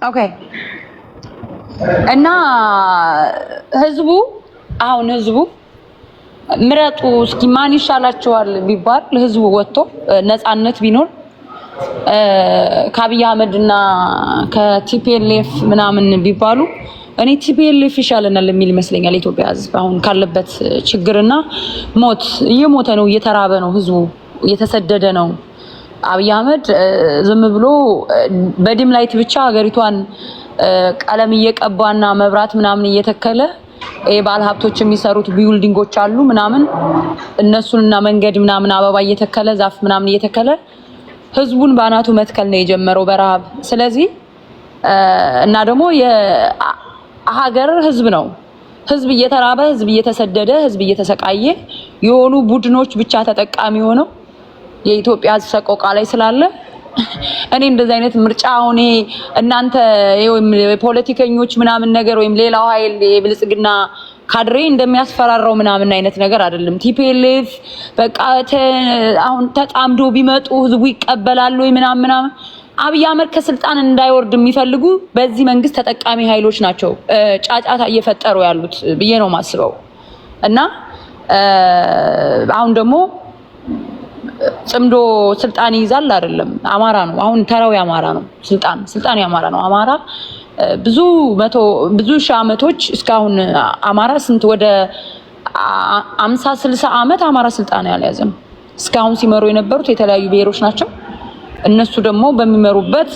ኦኬ እና ህዝቡ ምረጡ እስኪ ማን ይሻላቸዋል ቢባል ህዝቡ ወጥቶ ነፃነት ቢኖር ከአብይ አህመድና ከቲፒኤልኤፍ ምናምን ቢባሉ እኔ ቲፒኤልኤፍ ይሻለናል የሚል ይመስለኛል። ኢትዮጵያ ህዝብ አሁን ካለበት ችግርና ሞት እየሞተ ነው፣ እየተራበ ነው፣ ህዝቡ እየተሰደደ ነው። አብይ አህመድ ዝም ብሎ በዲም ላይት ብቻ ሀገሪቷን ቀለም እየቀባና መብራት ምናምን እየተከለ ባለ ሀብቶች የሚሰሩት ቢልዲንጎች አሉ ምናምን እነሱንና መንገድ ምናምን አበባ እየተከለ ዛፍ ምናምን እየተከለ ህዝቡን ባናቱ መትከል ነው የጀመረው በረሃብ። ስለዚህ እና ደግሞ የሀገር ህዝብ ነው፣ ህዝብ እየተራበ ህዝብ እየተሰደደ ህዝብ እየተሰቃየ የሆኑ ቡድኖች ብቻ ተጠቃሚ ሆነው የኢትዮጵያ ሰቆቃ ላይ ስላለ እኔ እንደዚህ አይነት ምርጫ ሆኔ እናንተ ፖለቲከኞች ምናምን ነገር ወይም ሌላው ኃይል የብልጽግና ካድሬ እንደሚያስፈራራው ምናምን አይነት ነገር አይደለም። ቲፒኤልኤፍ በቃ አሁን ተጣምዶ ቢመጡ ህዝቡ ይቀበላል ወይ ምናምን አብይ አህመድ ከስልጣን እንዳይወርድ የሚፈልጉ በዚህ መንግስት ተጠቃሚ ኃይሎች ናቸው ጫጫታ እየፈጠሩ ያሉት ብዬ ነው ማስበው። እና አሁን ደግሞ ጽምዶ ስልጣን ይይዛል አይደለም፣ አማራ ነው አሁን ተራው አማራ ነው ስልጣን ያማራ ነው። አማራ ብዙ ሺህ ዓመቶች እስካሁን አማራ ስንት ወደ 50-60 ዓመት አማራ ስልጣን ያልያዘም እስካሁን ሲመሩ የነበሩት የተለያዩ ብሔሮች ናቸው። እነሱ ደግሞ በሚመሩበት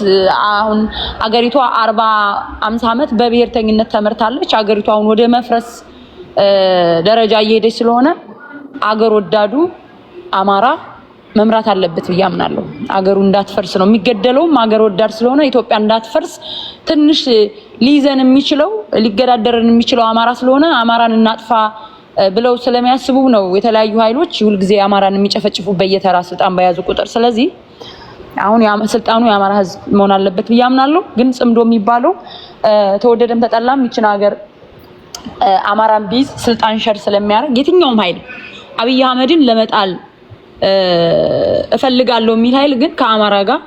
አሁን አገሪቷ 40-50 ዓመት በብሔርተኝነት ተመርታለች። አገሪቷ አሁን ወደ መፍረስ ደረጃ እየሄደች ስለሆነ አገር ወዳዱ አማራ መምራት አለበት ብዬ አምናለሁ። አገሩ እንዳትፈርስ ነው የሚገደለውም አገር ወዳድ ስለሆነ ኢትዮጵያ እንዳትፈርስ ትንሽ ሊይዘን የሚችለው ሊገዳደረን የሚችለው አማራ ስለሆነ አማራን እናጥፋ ብለው ስለሚያስቡ ነው የተለያዩ ኃይሎች ሁልጊዜ አማራን የሚጨፈጭፉ በየተራ ስልጣን በያዙ ቁጥር። ስለዚህ አሁን ስልጣኑ የአማራ ህዝብ መሆን አለበት ብዬ አምናለሁ። ግን ጽምዶ የሚባለው ተወደደም ተጠላም ይችን ሀገር አማራን ቢዝ ስልጣን ሸር ስለሚያደርግ የትኛውም ኃይል አብይ አህመድን ለመጣል እፈልጋለሁ የሚል ኃይል ግን ከአማራ ጋር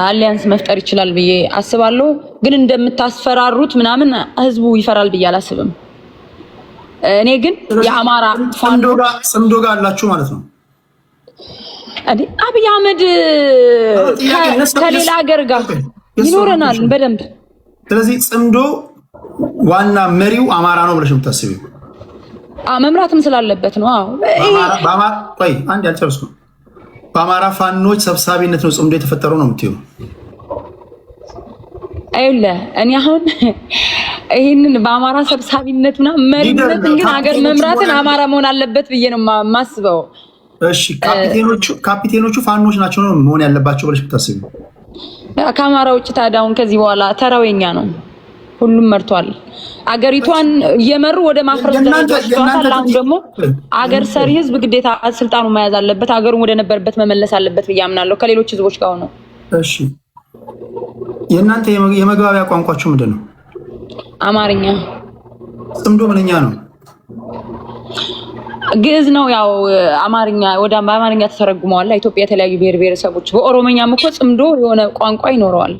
አሊያንስ መፍጠር ይችላል ብዬ አስባለሁ። ግን እንደምታስፈራሩት ምናምን ህዝቡ ይፈራል ብዬ አላስብም። እኔ ግን የአማራ ጽምዶ ጋር አላችሁ ማለት ነው። አብይ አህመድ ከሌላ ሀገር ጋር ይኖረናል በደንብ። ስለዚህ ጽምዶ ዋና መሪው አማራ ነው ብለሽ የምታስቢው? መምራትም ስላለበት ነው። ቆይ አንድ ያልጨረስኩ። በአማራ ፋኖች ሰብሳቢነት ነው ጽምዶ የተፈጠረው ነው የምትይው? አይደለ? እኔ አሁን ይሄንን በአማራ ሰብሳቢነት ምናምን መሪነት ግን ሀገር መምራትን አማራ መሆን አለበት ብዬ ነው የማስበው። እሺ ካፒቴኖቹ ፋኖች ናቸው ነው መሆን ያለባቸው ብለሽ የምታስቢው? ከአማራ ውጭ ታዲያ አሁን ከዚህ በኋላ ተራውኛ ነው። ሁሉም መርቷል። አገሪቷን እየመሩ ወደ ማፍረስ ደረጃ። አሁን ደግሞ አገር ሰሪ ህዝብ ግዴታ ስልጣኑ መያዝ አለበት፣ አገሩን ወደ ነበረበት መመለስ አለበት ብዬ አምናለሁ ከሌሎች ህዝቦች ጋር ነው። እሺ የእናንተ የመግባቢያ ቋንቋችሁ ምንድን ነው? አማርኛ። ጽምዶ ምንኛ ነው? ግዕዝ ነው። ያው አማርኛ ወደ አማርኛ ተተረጉመዋል። ኢትዮጵያ የተለያዩ ብሔር ብሔረሰቦች በኦሮሞኛም እኮ ጽምዶ የሆነ ቋንቋ ይኖረዋል።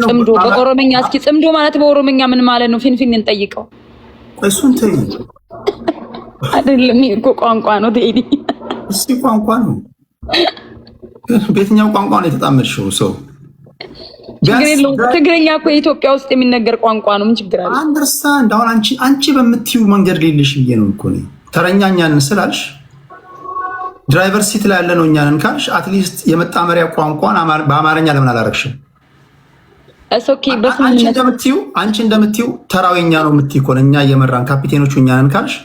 ጽምዶ በኦሮሞኛ እስኪ ጽምዶ ማለት በኦሮሞኛ ምን ማለት ነው? ፊንፊን እንጠይቀው። እሱን ተይ አይደለም እኮ ቋንቋ ነው። ቴዲ እስኪ ቋንቋ ነው። በየትኛው ቋንቋ ነው የተጣመርሽው? ሰው ትግርኛ እኮ የኢትዮጵያ ውስጥ የሚነገር ቋንቋ ነው። ምን ችግር አለ? አንደርስታንድ። አሁን አንቺ በምትዩ መንገድ ሌልሽ ብዬ ነው እኮ ነው። ተረኛ እኛን ስላልሽ ድራይቨር ሲት ላይ ያለ ነው እኛን ካልሽ አትሊስት የመጣመሪያ ቋንቋን በአማርኛ ለምን አላረግሽም? አንቺ እንደምትዩ ተራውኛ ነው የምትይ እኮ ነው። እኛ እየመራን ካፒቴኖቹ እኛን ካልሽ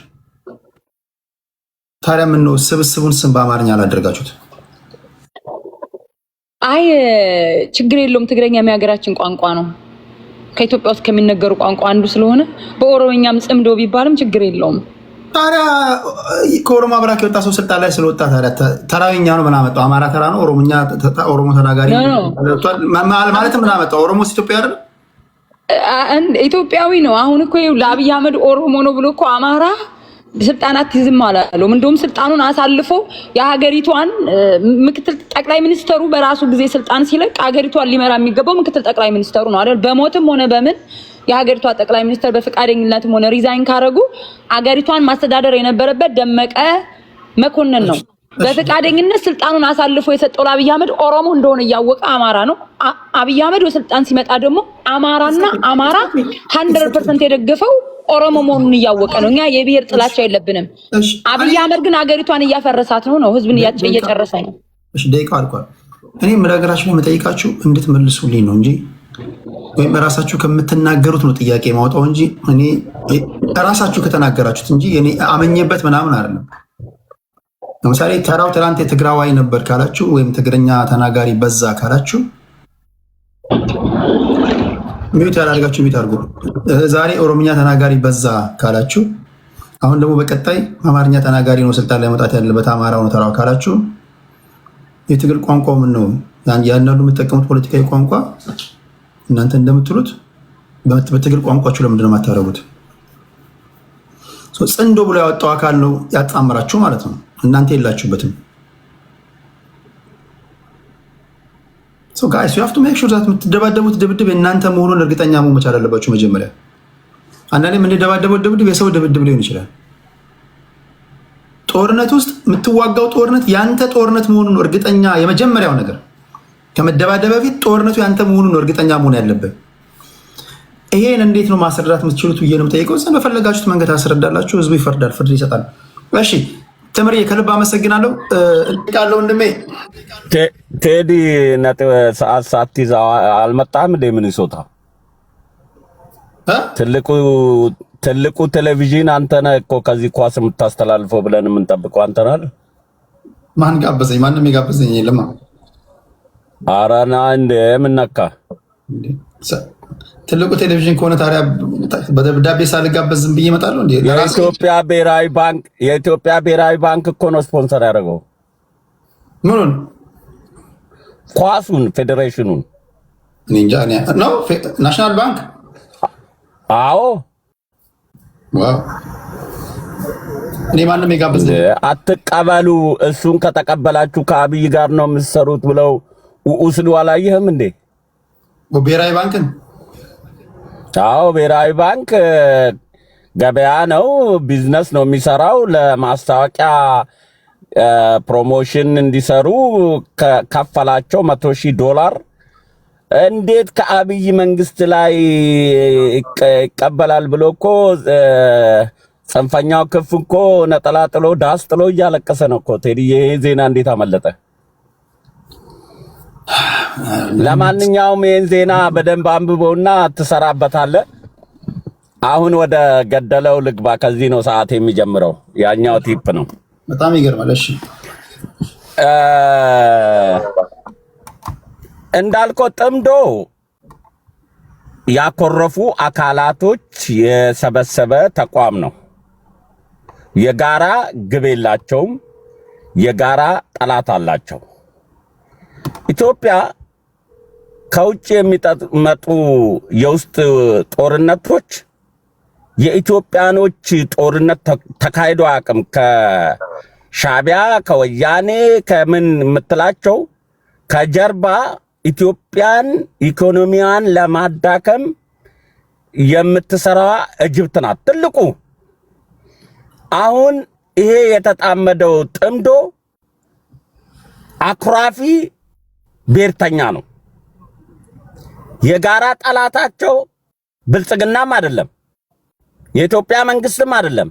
ታዲያ ምን ነው ስብስቡን ስም በአማርኛ አላደረጋችሁት? አይ ችግር የለውም። ትግረኛ የሀገራችን ቋንቋ ነው። ከኢትዮጵያ ውስጥ ከሚነገሩ ቋንቋ አንዱ ስለሆነ በኦሮሞኛም ጽምዶ ቢባልም ችግር የለውም። ታዲያ ከኦሮሞ አብራክ የወጣ ሰው ስልጣን ላይ ስለወጣ ታዲያ ተራውኛ ነው ምን አመጣው? አማራ ተራ ነው ኦሮሞ ተናጋሪ ማለት ምን አመጣው? ኦሮሞስ ኢትዮጵያ አይደል? ኢትዮጵያዊ ነው። አሁን እኮ ለአብይ አህመድ ኦሮሞ ነው ብሎ እኮ አማራ ስልጣናት ይዝም አላለም። እንደውም ስልጣኑን አሳልፎ የሀገሪቷን ምክትል ጠቅላይ ሚኒስተሩ በራሱ ጊዜ ስልጣን ሲለቅ ሀገሪቷን ሊመራ የሚገባው ምክትል ጠቅላይ ሚኒስተሩ ነው አይደል? በሞትም ሆነ በምን የሀገሪቷ ጠቅላይ ሚኒስተር በፈቃደኝነትም ሆነ ሪዛይን ካረጉ ሀገሪቷን ማስተዳደር የነበረበት ደመቀ መኮንን ነው። በፈቃደኝነት ስልጣኑን አሳልፎ የሰጠው ለአብይ አህመድ ኦሮሞ እንደሆነ እያወቀ አማራ ነው። አብይ አህመድ በስልጣን ሲመጣ ደግሞ አማራና አማራ 100% የደገፈው ኦሮሞ መሆኑን እያወቀ ነው። እኛ የብሔር ጥላቻ የለብንም። አብይ አህመድ ግን ሀገሪቷን እያፈረሳት ነው፣ ህዝብን እየጨረሰ ነው። እሺ ደቂቃ አልቋል። እኔ መዳገራችሁ ላይ መጠይቃችሁ እንድትመልሱልኝ ነው እንጂ ወይም ራሳችሁ ከምትናገሩት ነው ጥያቄ ማውጣው እንጂ እኔ ራሳችሁ ከተናገራችሁት እንጂ እኔ አመኘበት ምናምን አይደለም። ለምሳሌ ተራው ትናንት የትግራዋይ ነበር ካላችሁ ወይም ትግርኛ ተናጋሪ በዛ ካላችሁ ሚዩት ያላርጋችሁ ሚዩት አድርጉ። ዛሬ ኦሮምኛ ተናጋሪ በዛ ካላችሁ አሁን ደግሞ በቀጣይ አማርኛ ተናጋሪ ነው ስልጣን ላይ መውጣት ያለበት አማራው ነው ተራው ካላችሁ የትግል ቋንቋው ምን ነው? ያንዳንዱ የምትጠቀሙት ፖለቲካዊ ቋንቋ እናንተ እንደምትሉት በትግል ቋንቋችሁ ለምንድን ነው የማታረጉት? ጽንዶ ብሎ ያወጣው አካል ነው ያጣምራችሁ ማለት ነው። እናንተ የላችሁበትም። ጋይስ ዩ ሃቭ ቱ ሜክ ሹር ዛት የምትደባደቡት ድብድብ የእናንተ መሆኑን እርግጠኛ መሆን መቻል አለባችሁ። መጀመሪያ አንዳንዴ የምንደባደበው ድብድብ የሰው ድብድብ ሊሆን ይችላል። ጦርነት ውስጥ የምትዋጋው ጦርነት ያንተ ጦርነት መሆኑን እርግጠኛ የመጀመሪያው ነገር ከመደባደብ በፊት ጦርነቱ ያንተ መሆኑን እርግጠኛ መሆን ያለበት። ይሄን እንዴት ነው ማስረዳት የምትችሉት ብዬ ነው የምጠይቀው። ዘን በፈለጋችሁት መንገድ ታስረዳላችሁ፣ ህዝቡ ይፈርዳል፣ ፍርድ ይሰጣል። እሺ ተምሪ ከልብ አመሰግናለሁ። እልቃለሁ ወንድሜ ቴዲ ነጥብ ሰዓት ሳትይዝ አልመጣም እንደ ምን ይሶታ ትልቁ ቴሌቪዥን አንተ ነህ እኮ ከዚህ ኳስ የምታስተላልፈው ብለን የምንጠብቀው አንተ ነህ አይደል? ማን ጋበዘኝ? ማንም የጋበዘኝ የለም። አራና እንደ ምን ነካ? ትልቁ ቴሌቪዥን ከሆነ ታዲያ በደብዳቤ ሳልጋበዝ ዝም ብዬ እመጣለሁ እንዴ? የኢትዮጵያ ብሔራዊ ባንክ እኮ ነው ስፖንሰር ያደረገው። ምኑን? ኳሱን፣ ፌዴሬሽኑን እኔ እንጃ ነው ናሽናል ባንክ። አዎ ዋው። እኔ ማንም የጋበዘኝ አትቀበሉ። እሱን ከተቀበላችሁ ከአብይ ጋር ነው የምትሰሩት ብለው ውስሉ አላየህም እንዴ? ብሔራዊ ባንክን አዎ ብሔራዊ ባንክ ገበያ ነው፣ ቢዝነስ ነው የሚሰራው። ለማስታወቂያ ፕሮሞሽን እንዲሰሩ ከከፈላቸው $100,000 እንዴት ከአብይ መንግስት ላይ ይቀበላል ብሎ እኮ ጽንፈኛው ክፍ እኮ ነጠላ ጥሎ ዳስ ጥሎ እያለቀሰ ነው እኮ። ቴዲ ይሄ ዜና እንዴት አመለጠ? ለማንኛውም ይሄን ዜና በደንብ አንብበውና ትሰራበታለህ። አሁን ወደ ገደለው ልግባ። ከዚህ ነው ሰዓት የሚጀምረው። ያኛው ቲፕ ነው። በጣም ይገርማል። እሺ እንዳልከው ጥምዶ ያኮረፉ አካላቶች የሰበሰበ ተቋም ነው። የጋራ ግብ የላቸውም። የጋራ ጠላት አላቸው። ኢትዮጵያ ከውጭ የሚመጡ የውስጥ ጦርነቶች የኢትዮጵያኖች ጦርነት ተካሂዶ አቅም ከሻቢያ ከወያኔ ከምን የምትላቸው ከጀርባ ኢትዮጵያን ኢኮኖሚያን ለማዳከም የምትሰራ ኢጅፕት ናት ትልቁ። አሁን ይሄ የተጣመደው ጥምዶ አኩራፊ ብሔርተኛ ነው። የጋራ ጠላታቸው ብልጽግናም አይደለም፣ የኢትዮጵያ መንግስትም አይደለም።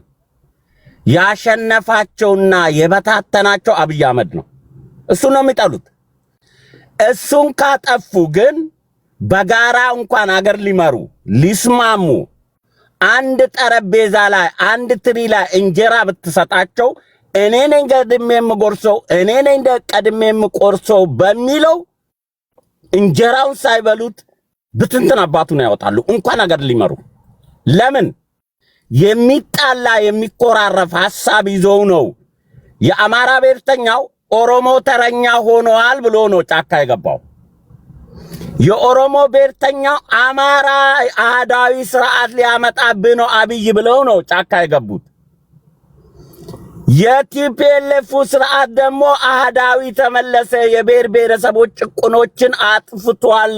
ያሸነፋቸውና የበታተናቸው አብይ አህመድ ነው። እሱ ነው የሚጠሉት። እሱን ካጠፉ ግን በጋራ እንኳን አገር ሊመሩ ሊስማሙ አንድ ጠረጴዛ ላይ አንድ ትሪ ላይ እንጀራ ብትሰጣቸው እኔ ነኝ ቀድሜ የምጎርሰው እኔ ነኝ ቀድሜ የምቆርሰው በሚለው እንጀራውን ሳይበሉት ብትንትን አባቱን ያወጣሉ። እንኳን አገር ሊመሩ ለምን የሚጣላ የሚቆራረፍ ሐሳብ ይዘው ነው። የአማራ ብሔርተኛው ኦሮሞ ተረኛ ሆኗል ብሎ ነው ጫካ የገባው። የኦሮሞ ብሔርተኛው አማራ አህዳዊ ስርዓት ሊያመጣብህ ነው አብይ ብለው ነው ጫካ የገቡት። የቲፒኤልኤፍ ስርዓት ደግሞ አህዳዊ ተመለሰ፣ የብሔር ብሔረሰቦች ጭቁኖችን አጥፍቷል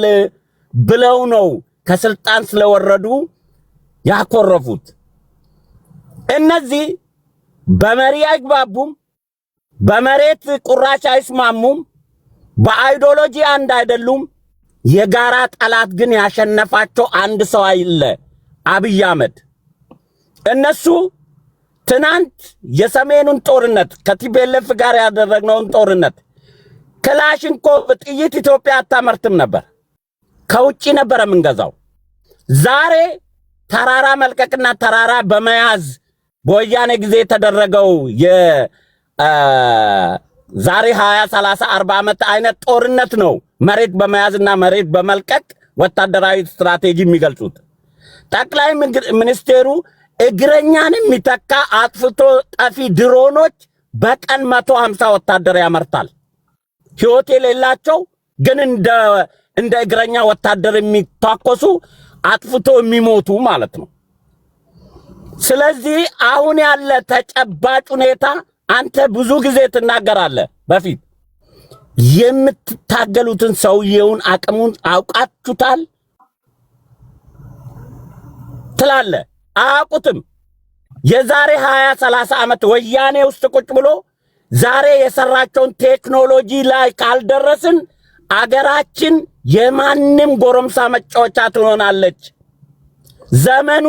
ብለው ነው ከስልጣን ስለወረዱ ያኮረፉት። እነዚህ በመሪ አይግባቡም፣ በመሬት ቁራሽ አይስማሙም፣ በአይዲዮሎጂ አንድ አይደሉም። የጋራ ጠላት ግን ያሸነፋቸው አንድ ሰው አለ፣ አብይ አህመድ። እነሱ ትናንት የሰሜኑን ጦርነት ከቲፒኤልኤፍ ጋር ያደረግነውን ጦርነት ክላሽንኮቭ ጥይት ኢትዮጵያ አታመርትም ነበር፣ ከውጪ ነበር የምንገዛው። ዛሬ ተራራ መልቀቅና ተራራ በመያዝ በወያኔ ጊዜ የተደረገው ዛሬ 20 30 40 ዓመት አይነት ጦርነት ነው መሬት በመያዝና መሬት በመልቀቅ ወታደራዊ ስትራቴጂ የሚገልጹት። ጠቅላይ ሚኒስቴሩ እግረኛን የሚተካ አጥፍቶ ጠፊ ድሮኖች በቀን 150 ወታደር ያመርታል። ህይወት የሌላቸው ግን እንደ እግረኛ ወታደር የሚታኮሱ አጥፍቶ የሚሞቱ ማለት ነው። ስለዚህ አሁን ያለ ተጨባጭ ሁኔታ አንተ ብዙ ጊዜ ትናገራለህ። በፊት የምትታገሉትን ሰውየውን አቅሙን አውቃችሁታል ትላለህ። አያውቁትም። የዛሬ 20 30 ዓመት ወያኔ ውስጥ ቁጭ ብሎ ዛሬ የሰራቸውን ቴክኖሎጂ ላይ ካልደረስን አገራችን የማንም ጎረምሳ መጫወቻ ትሆናለች። ዘመኑ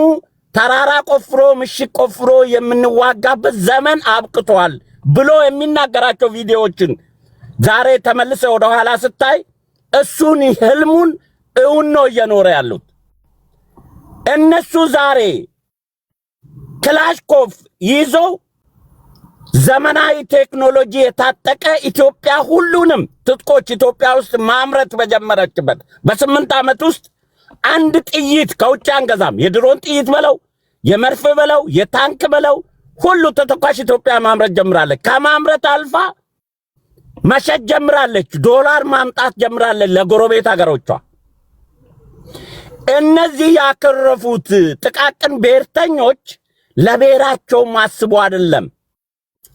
ተራራ ቆፍሮ ምሽግ ቆፍሮ የምንዋጋበት ዘመን አብቅቷል ብሎ የሚናገራቸው ቪዲዮዎችን ዛሬ ተመልሰ ወደ ኋላ ስታይ እሱን ህልሙን እውን ነው እየኖረ ያሉት። እነሱ ዛሬ ክላሽኮፍ ይዘው ዘመናዊ ቴክኖሎጂ የታጠቀ ኢትዮጵያ ሁሉንም ትጥቆች ኢትዮጵያ ውስጥ ማምረት በጀመረችበት በ8 ዓመት ውስጥ አንድ ጥይት ከውጭ አንገዛም። የድሮን ጥይት በለው የመርፍ በለው የታንክ በለው ሁሉ ተተኳሽ ኢትዮጵያ ማምረት ጀምራለች። ከማምረት አልፋ መሸጥ ጀምራለች። ዶላር ማምጣት ጀምራለች ለጎረቤት ሀገሮቿ። እነዚህ ያከረፉት ጥቃቅን ብሔርተኞች ለብሔራቸው ማስቡ አይደለም፣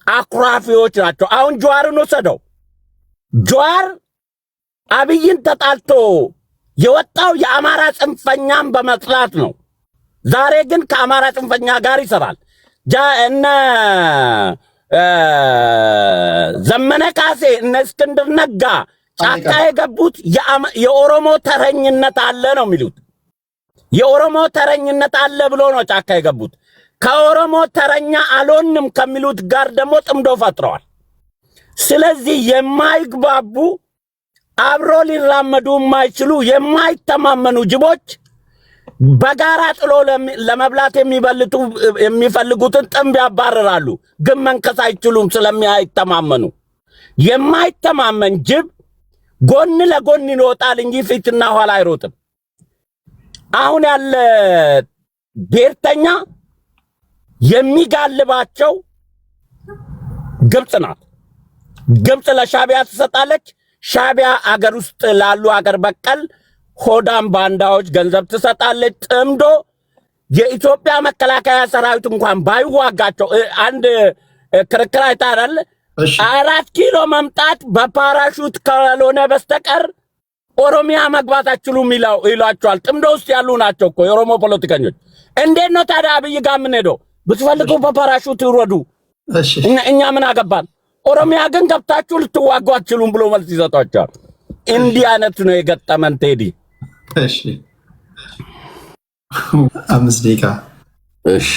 አኩራፊዎች ናቸው። አሁን ጀዋርን ወሰደው። ጀዋር አብይን ተጣልቶ የወጣው የአማራ ጽንፈኛን በመጥላት ነው። ዛሬ ግን ከአማራ ጽንፈኛ ጋር ይሰራል። እነ ዘመነ ካሴ እነ እስክንድር ነጋ ጫካ የገቡት የኦሮሞ ተረኝነት አለ ነው የሚሉት። የኦሮሞ ተረኝነት አለ ብሎ ነው ጫካ የገቡት። ከኦሮሞ ተረኛ አልሆንም ከሚሉት ጋር ደግሞ ጥምዶ ፈጥረዋል። ስለዚህ የማይግባቡ አብሮ ሊራመዱ የማይችሉ የማይተማመኑ ጅቦች በጋራ ጥሎ ለመብላት የሚፈልጉትን ጥምብ ያባረራሉ፣ ግን መንከስ አይችሉም ስለማይተማመኑ። የማይተማመን ጅብ ጎን ለጎን ይሮጣል እንጂ ፊትና ኋላ አይሮጥም። አሁን ያለ ብሔርተኛ የሚጋልባቸው ግብጽ ናት። ግብጽ ለሻቢያ ትሰጣለች። ሻቢያ አገር ውስጥ ላሉ አገር በቀል ሆዳም ባንዳዎች ገንዘብ ትሰጣለች። ጥምዶ የኢትዮጵያ መከላከያ ሰራዊት እንኳን ባይዋጋቸው አንድ ክርክር አይታራል። 4 ኪሎ መምጣት በፓራሹት ካልሆነ በስተቀር ኦሮሚያ መግባት አትችሉም ይሏቸዋል። ጥምዶ ውስጥ ያሉ ናቸው እኮ የኦሮሞ ፖለቲከኞች። እንዴት ነው ታዲያ አብይ ጋር ምን ሄዶ ብትፈልጉ በፓራሹት ይወዱ፣ እኛ ምን አገባን? ኦሮሚያ ግን ገብታችሁ ልትዋጉ አትችሉም ብሎ መልስ ይሰጧቸዋል። እንዲህ አይነት ነው የገጠመን ቴዲ። እሺ 5 ደቂቃ። እሺ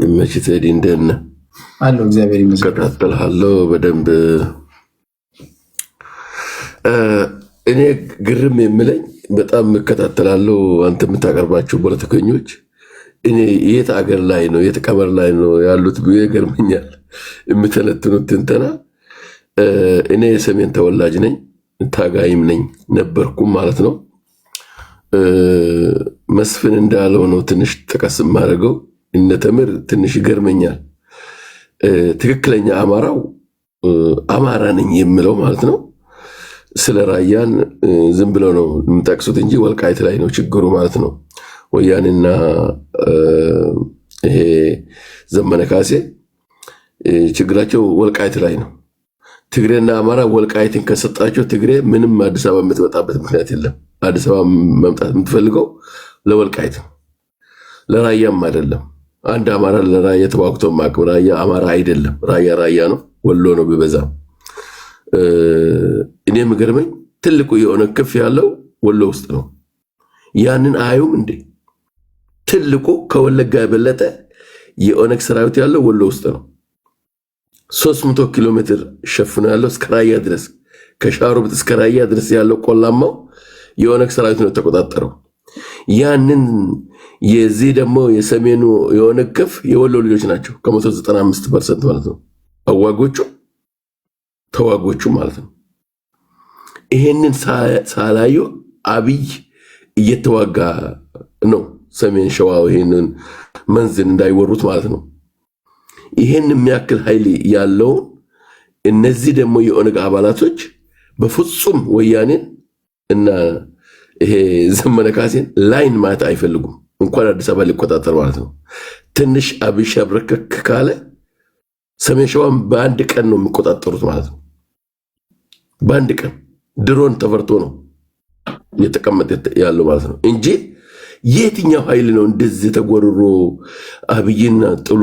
እመች ቴዲ እንደነ አለው። እግዚአብሔር ይመስገን። ከታተልሃለሁ በደንብ። እኔ ግርም የምለኝ በጣም እከታተላለሁ አንተ የምታቀርባቸው ፖለቲከኞች እኔ የት አገር ላይ ነው የት ቀመር ላይ ነው ያሉት ብዬ ገርመኛል። የምተነትኑት ትንተና እኔ የሰሜን ተወላጅ ነኝ፣ ታጋይም ነኝ ነበርኩም ማለት ነው። መስፍን እንዳለው ነው ትንሽ ጠቀስ ማድረገው። እነ ተምር ትንሽ ይገርመኛል። ትክክለኛ አማራው አማራ ነኝ የምለው ማለት ነው። ስለ ራያን ዝም ብለው ነው የምጠቅሱት እንጂ ወልቃይት ላይ ነው ችግሩ ማለት ነው። ወያኔና ይሄ ዘመነ ካሴ ችግራቸው ወልቃይት ላይ ነው። ትግሬና አማራ ወልቃይትን ከሰጣቸው ትግሬ ምንም አዲስ አበባ የምትመጣበት ምክንያት የለም። አዲስ አበባ መምጣት የምትፈልገው ለወልቃይት ለራያም አይደለም። አንድ አማራ ለራያ ተዋግቶ ማቅብ ራያ አማራ አይደለም። ራያ ነው፣ ወሎ ነው ቢበዛም። እኔ የምገርመኝ ትልቁ የሆነ ክፍ ያለው ወሎ ውስጥ ነው። ያንን አዩም እንዴ? ትልቁ ከወለጋ የበለጠ የኦነግ ሰራዊት ያለው ወሎ ውስጥ ነው። 300 ኪሎ ሜትር ሸፍኖ ያለው እስከ ራያ ድረስ፣ ከሻሮቢት እስከ ራያ ድረስ ያለው ቆላማው የኦነግ ሰራዊት ነው ተቆጣጠረው። ያንን የዚህ ደግሞ የሰሜኑ የኦነግ ክፍ የወሎ ልጆች ናቸው ከ195% ማለት ነው። ተዋጎቹ ማለት ነው። ይሄንን ሳላዩ አብይ እየተዋጋ ነው ሰሜን ሸዋ ይሄንን መንዝን እንዳይወሩት ማለት ነው። ይሄን የሚያክል ኃይል ያለው እነዚህ ደግሞ የኦነግ አባላቶች በፍጹም ወያኔን እና ይሄ ዘመነ ካሴን ላይን ማታ አይፈልጉም። እንኳን አዲስ አበባ ሊቆጣጠር ማለት ነው። ትንሽ አብይ አብረከክ ካለ ሰሜን ሸዋን በአንድ ቀን ነው የሚቆጣጠሩት ማለት ነው። በአንድ ቀን ድሮን ተፈርቶ ነው የተቀመጠ ያለው ማለት ነው እንጂ የትኛው ኃይል ነው እንደዚህ ተጎርሮ አብይና ጥሎ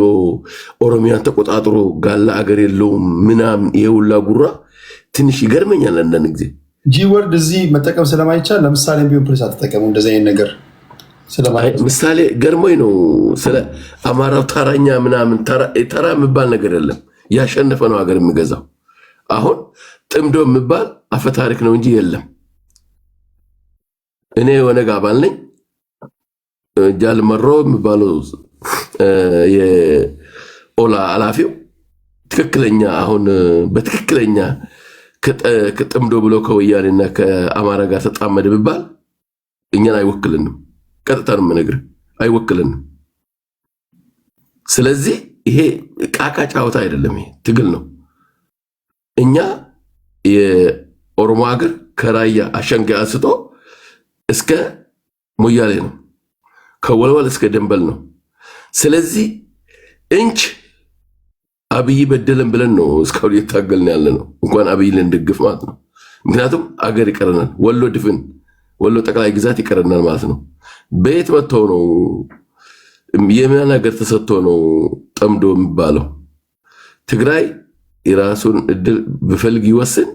ኦሮሚያን ተቆጣጥሮ ጋላ አገር የለውም ምናምን የውላ ጉራ ትንሽ ይገርመኛል አንዳንድ ጊዜ። ጂ ወርድ እዚህ መጠቀም ስለማይቻል ለምሳሌ ቢሆን ፕሬስ አትጠቀሙ እንደዚህ አይነት ነገር ስለማይቻል ምሳሌ ገርሞኝ ነው። ስለ አማራው ተራኛ ምናምን ተራ የሚባል ነገር የለም። ያሸነፈ ነው ሀገር የሚገዛው። አሁን ጥምዶ የሚባል አፈ ታሪክ ነው እንጂ የለም። እኔ የኦነግ አባል ነኝ። ጃልመሮ የሚባለው የኦላ ኃላፊው ትክክለኛ አሁን በትክክለኛ ከጥምዶ ብሎ ከወያኔና ከአማራ ጋር ተጣመደ ቢባል እኛን አይወክልንም። ቀጥታ ነው የምነግርህ፣ አይወክልንም። ስለዚህ ይሄ ቃቃ ጫወታ አይደለም፣ ይሄ ትግል ነው። እኛ የኦሮሞ ሀገር ከራያ አሸንጋ አንስቶ እስከ ሞያሌ ነው፣ ከወልወል እስከ ደንበል ነው። ስለዚህ እንች አብይ በደለን ብለን ነው እስካሁን እየታገልን ያለ ነው። እንኳን አብይ ልንደግፍ ማለት ነው። ምክንያቱም አገር ይቀረናል፣ ወሎ ድፍን ወሎ ጠቅላይ ግዛት ይቀረናል ማለት ነው። በየት መጥቶ ነው የምን ሀገር ተሰጥቶ ነው ጠምዶ የሚባለው? ትግራይ የራሱን እድል ብፈልግ ይወስን፣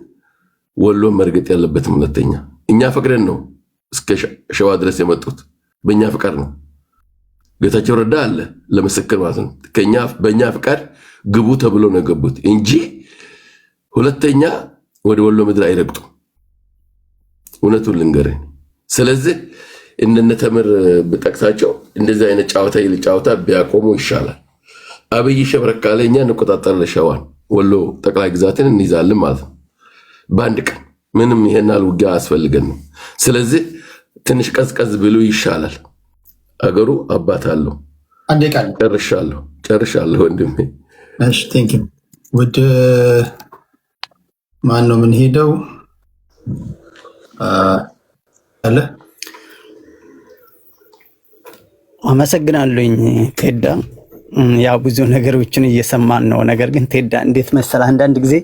ወሎ መርገጥ ያለበትም ሁለተኛ። እኛ ፈቅደን ነው እስከ ሸዋ ድረስ የመጡት፣ በእኛ ፍቃድ ነው። ጌታቸው ረዳ አለ ለምስክር ማለት ነው። በእኛ ፍቃድ ግቡ ተብሎ ነው የገቡት እንጂ ሁለተኛ ወደ ወሎ ምድር አይረግጡ። እውነቱን ልንገርህ። ስለዚህ እነተምር ብጠቅሳቸው እንደዚህ አይነት ጫወታ ይልጫወታ ቢያቆሙ ይሻላል። አብይ ሸብረካ ለኛ እንቆጣጠር ለሸዋን ወሎ ጠቅላይ ግዛትን እንይዛለን ማለት ነው በአንድ ቀን። ምንም ይሄናል ውጊያ አስፈልገን ነው። ስለዚህ ትንሽ ቀዝቀዝ ብሎ ይሻላል። አገሩ አባት አለው። አንዴ ቃል ጨርሻለሁ ወንድሜ። እሺ ቴንክ ዩ። ወደ ማን ነው ምን ሄደው አለ። አመሰግናለሁኝ ቴዳ። ያው ብዙ ነገሮችን እየሰማን ነው። ነገር ግን ቴዳ እንዴት መሰለህ አንዳንድ ጊዜ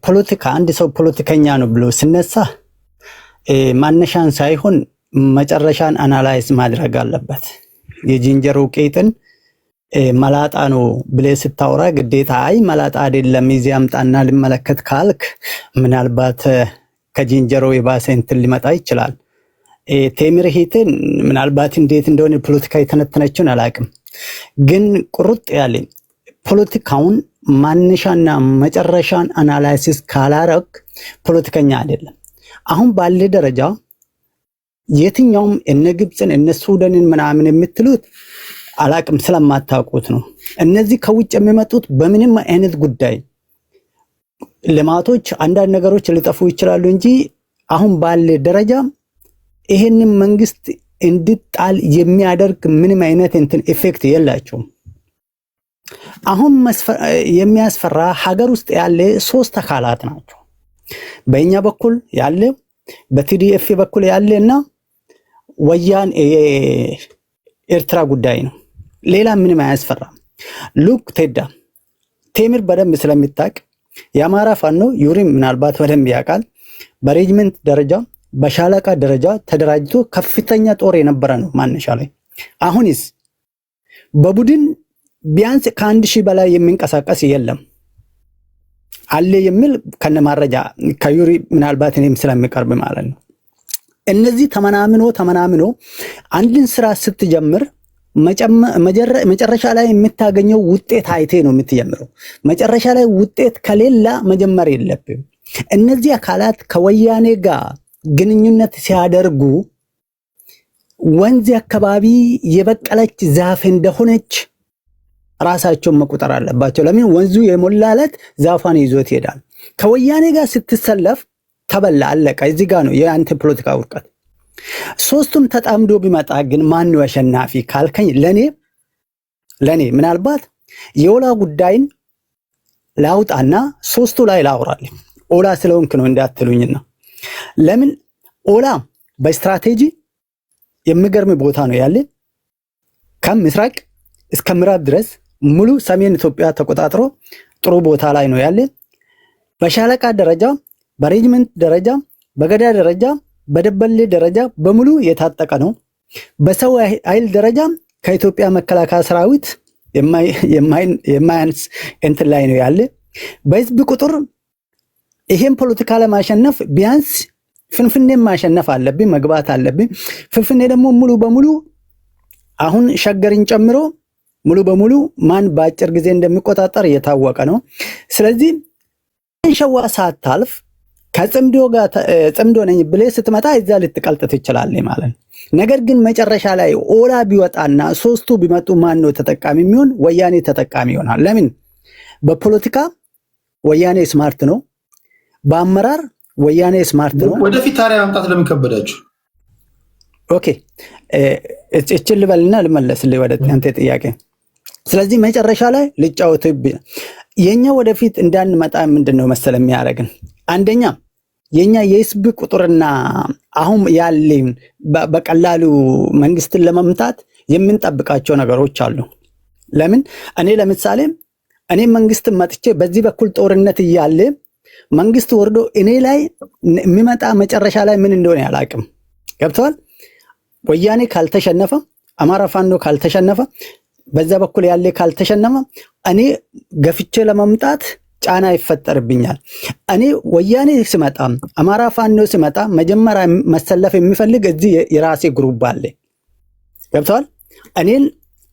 ፖለቲካ አንድ ሰው ፖለቲከኛ ነው ብሎ ሲነሳ ማነሻን ሳይሆን መጨረሻን አናላይዝ ማድረግ አለበት። የጅንጀሮ ቄጥን መላጣ ነው ብለህ ስታወራ ግዴታ አይ መላጣ አይደለም ይዚ አምጣና ልመለከት ካልክ ምናልባት ከጅንጀሮ የባሰ እንትን ሊመጣ ይችላል። ቴምር ሂትን ምናልባት እንዴት እንደሆነ ፖለቲካ የተነተነችውን አላቅም፣ ግን ቁርጥ ያለ ፖለቲካውን ማነሻና መጨረሻን አናላይሲስ ካላረክ ፖለቲከኛ አይደለም። አሁን ባለ ደረጃ የትኛውም እነ ግብፅን እነ ሱዳንን ምናምን የምትሉት አላቅም ስለማታውቁት ነው። እነዚህ ከውጭ የሚመጡት በምንም አይነት ጉዳይ ልማቶች አንዳንድ ነገሮች ሊጠፉ ይችላሉ እንጂ አሁን ባለ ደረጃ ይሄንን መንግስት እንድጣል የሚያደርግ ምንም አይነት እንትን ኢፌክት የላቸውም። አሁን የሚያስፈራ ሀገር ውስጥ ያለ 3 አካላት ናቸው። በእኛ በኩል ያለ በቲዲኤፍ በኩል ያለና ወያን ኤርትራ ጉዳይ ነው። ሌላ ምንም አያስፈራም። ሉክ ቴዳ ቴምር በደንብ ስለሚታቅ የአማራ ፋኖ ዩሪም ምናልባት በደንብ ያውቃል። በሬጅመንት ደረጃ በሻለቃ ደረጃ ተደራጅቶ ከፍተኛ ጦር የነበረ ነው ማነሻ ላይ። አሁንስ በቡድን ቢያንስ ከ1000 በላይ የሚንቀሳቀስ የለም አለ የሚል ከነማረጃ ከዩሪ ምናልባት እኔም ስለሚቀርብ ማለት ነው። እነዚህ ተመናምኖ አንድን ስራ ስትጀምር መጨረሻ ላይ የምታገኘው ውጤት አይቴ ነው የምትጀምረው። መጨረሻ ላይ ውጤት ከሌላ መጀመር የለብም። እነዚህ አካላት ከወያኔ ጋር ግንኙነት ሲያደርጉ ወንዝ አካባቢ የበቀለች ዛፍ እንደሆነች ራሳቸውን መቁጠር አለባቸው። ለምን ወንዙ የሞላለት ዛፏን ይዞት ይሄዳል። ከወያኔ ጋር ስትሰለፍ ተበላ፣ አለቀ። እዚህ ጋር ነው የአንተ ፖለቲካ ውድቀት። ሶስቱም ተጣምዶ ቢመጣ ግን ማን ነው አሸናፊ ካልከኝ ለኔ ምናልባት የኦላ ጉዳይን ላውጣና ሶስቱ ላይ ላውራል። ኦላ ስለሆንክ ነው እንዳትሉኝና ለምን ኦላ በስትራቴጂ የሚገርም ቦታ ነው ያለ። ከምስራቅ እስከ ምዕራብ ድረስ ሙሉ ሰሜን ኢትዮጵያ ተቆጣጥሮ ጥሩ ቦታ ላይ ነው ያለ። በሻለቃ ደረጃ፣ በሬጅመንት ደረጃ፣ በገዳ ደረጃ፣ በደበሌ ደረጃ በሙሉ የታጠቀ ነው። በሰው ኃይል ደረጃ ከኢትዮጵያ መከላከያ ሰራዊት የማያንስ እንትን ላይ ነው ያለ። በህዝብ ቁጥር ይሄን ፖለቲካ ለማሸነፍ ቢያንስ ፍንፍኔ ማሸነፍ አለብኝ፣ መግባት አለብኝ። ፍንፍኔ ደግሞ ሙሉ በሙሉ አሁን ሸገርን ጨምሮ ሙሉ በሙሉ ማን በአጭር ጊዜ እንደሚቆጣጠር እየታወቀ ነው። ስለዚህ ሸዋ ሳታልፍ ከጽምዶ ጋር ጽምዶ ነኝ ብለህ ስትመጣ እዛ ልትቀልጥ ትችላለህ ማለት ነው። ነገር ግን መጨረሻ ላይ ኦላ ቢወጣና ሶስቱ ቢመጡ ማን ነው ተጠቃሚ የሚሆን? ወያኔ ተጠቃሚ ይሆናል። ለምን? በፖለቲካ ወያኔ ስማርት ነው፣ በአመራር ወያኔ ስማርት ነው። ወደፊት ታዲያ ማምጣት ለምን ከበዳችሁ? ኦኬ እችል ልበልና ልመለስልህ ወደ አንተ ጥያቄ። ስለዚህ መጨረሻ ላይ ልጫወትብህ የኛ ወደፊት እንዳንመጣ ምንድነው መሰለ የሚያደርግን? አንደኛ የኛ የህዝብ ቁጥርና አሁን ያለን በቀላሉ መንግስትን ለመምታት የምንጠብቃቸው ነገሮች አሉ። ለምን? እኔ ለምሳሌ እኔ መንግስት መጥቼ በዚህ በኩል ጦርነት እያለ መንግስት ወርዶ እኔ ላይ የሚመጣ መጨረሻ ላይ ምን እንደሆነ ያላቅም። ገብተዋል? ወያኔ ካልተሸነፈ፣ አማራ ፋኖ ካልተሸነፈ፣ በዛ በኩል ያለ ካልተሸነፈ እኔ ገፍቼ ለመምጣት ጫና ይፈጠርብኛል። እኔ ወያኔ ሲመጣ፣ አማራ ፋኖ ሲመጣ መጀመሪያ መሰለፍ የሚፈልግ እዚህ የራሴ ግሩፕ አለ። ገብተዋል? እኔን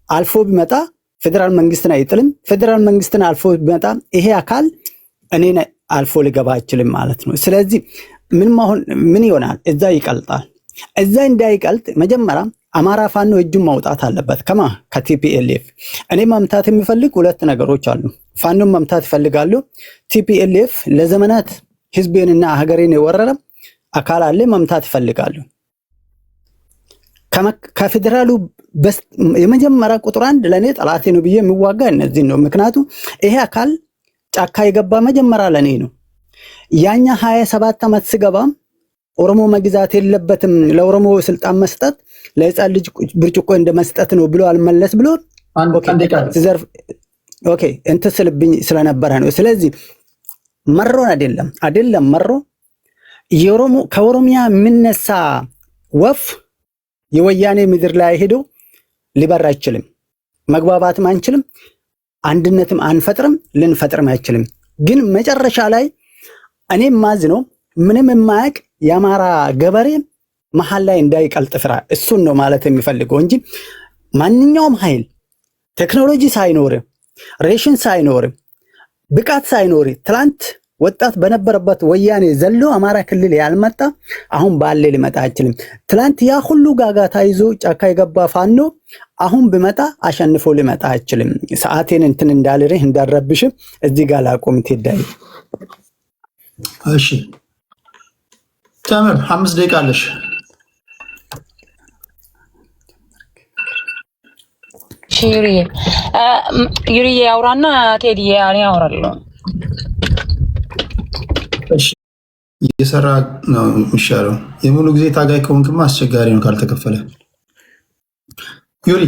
አልፎ ቢመጣ ፌደራል መንግስትን አይጥልም። ፌደራል መንግስትን አልፎ ቢመጣ ይሄ አካል እኔን አልፎ ሊገባ አይችልም ማለት ነው። ስለዚህ ምን ይሆናል? እዛ ይቀልጣል። እዛ እንዳይቀልጥ መጀመሪያ አማራ ፋኖ እጁን ማውጣት አለበት። ከቲፒኤልኤፍ እኔ መምታት የሚፈልግ ሁለት ነገሮች አሉ። ፋኖን መምታት ይፈልጋሉ። ቲፒኤልኤፍ ለዘመናት ህዝቤንና ሀገሬን የወረረ አካል አለ፣ መምታት ይፈልጋሉ። ከፌደራሉ የመጀመሪያ ቁጥር አንድ ለእኔ ጠላቴ ነው ብዬ የሚዋጋ እነዚህ ነው። ምክንያቱም ይሄ አካል ጫካ የገባ መጀመሪያ ለእኔ ነው። ያኛ 27 ዓመት ስገባ ኦሮሞ መግዛት የለበትም ለኦሮሞ ስልጣን መስጠት ለህፃን ልጅ ብርጭቆ እንደ መስጠት ነው ብሎ አልመለስ ብሎ ኦኬ እንትን ስልብኝ ስለነበረ ነው። ስለዚህ መሮን አይደለም መሮ ከኦሮሚያ የሚነሳ ወፍ የወያኔ ምድር ላይ ሄዶ ሊበር አይችልም። መግባባትም አንችልም፣ አንድነትም አንፈጥርም፣ ልንፈጥርም አይችልም። ግን መጨረሻ ላይ እኔም ማዝ ነው ምንም የማያውቅ የአማራ ገበሬ መሀል ላይ እንዳይቀልጥ ፍራ። እሱን ነው ማለት የሚፈልገው እንጂ ማንኛውም ኃይል ቴክኖሎጂ ሳይኖር ሬሽን ሳይኖር ብቃት ሳይኖር ትላንት ወጣት በነበረበት ወያኔ ዘሎ አማራ ክልል ያልመጣ አሁን ባለ ሊመጣ አይችልም። ትላንት ያ ሁሉ ጋጋታ ይዞ ጫካ የገባ ፋኖ አሁን ቢመጣ አሸንፎ ሊመጣ አይችልም። ሰዓቴን እንትን እንዳልርህ እንዳረብሽ እዚህ ጋር ላቆም ትሄዳይ። እሺ ተምር 5 ደቂቃ አለሽ። ዩሪዬ ያውራና ቴዲ ያኔ ያወራለሁ። እሺ እየሰራ ነው የሚሻለው። የሙሉ ጊዜ ታጋይ ከሆንክማ አስቸጋሪ ነው ካልተከፈለ። ዩሪ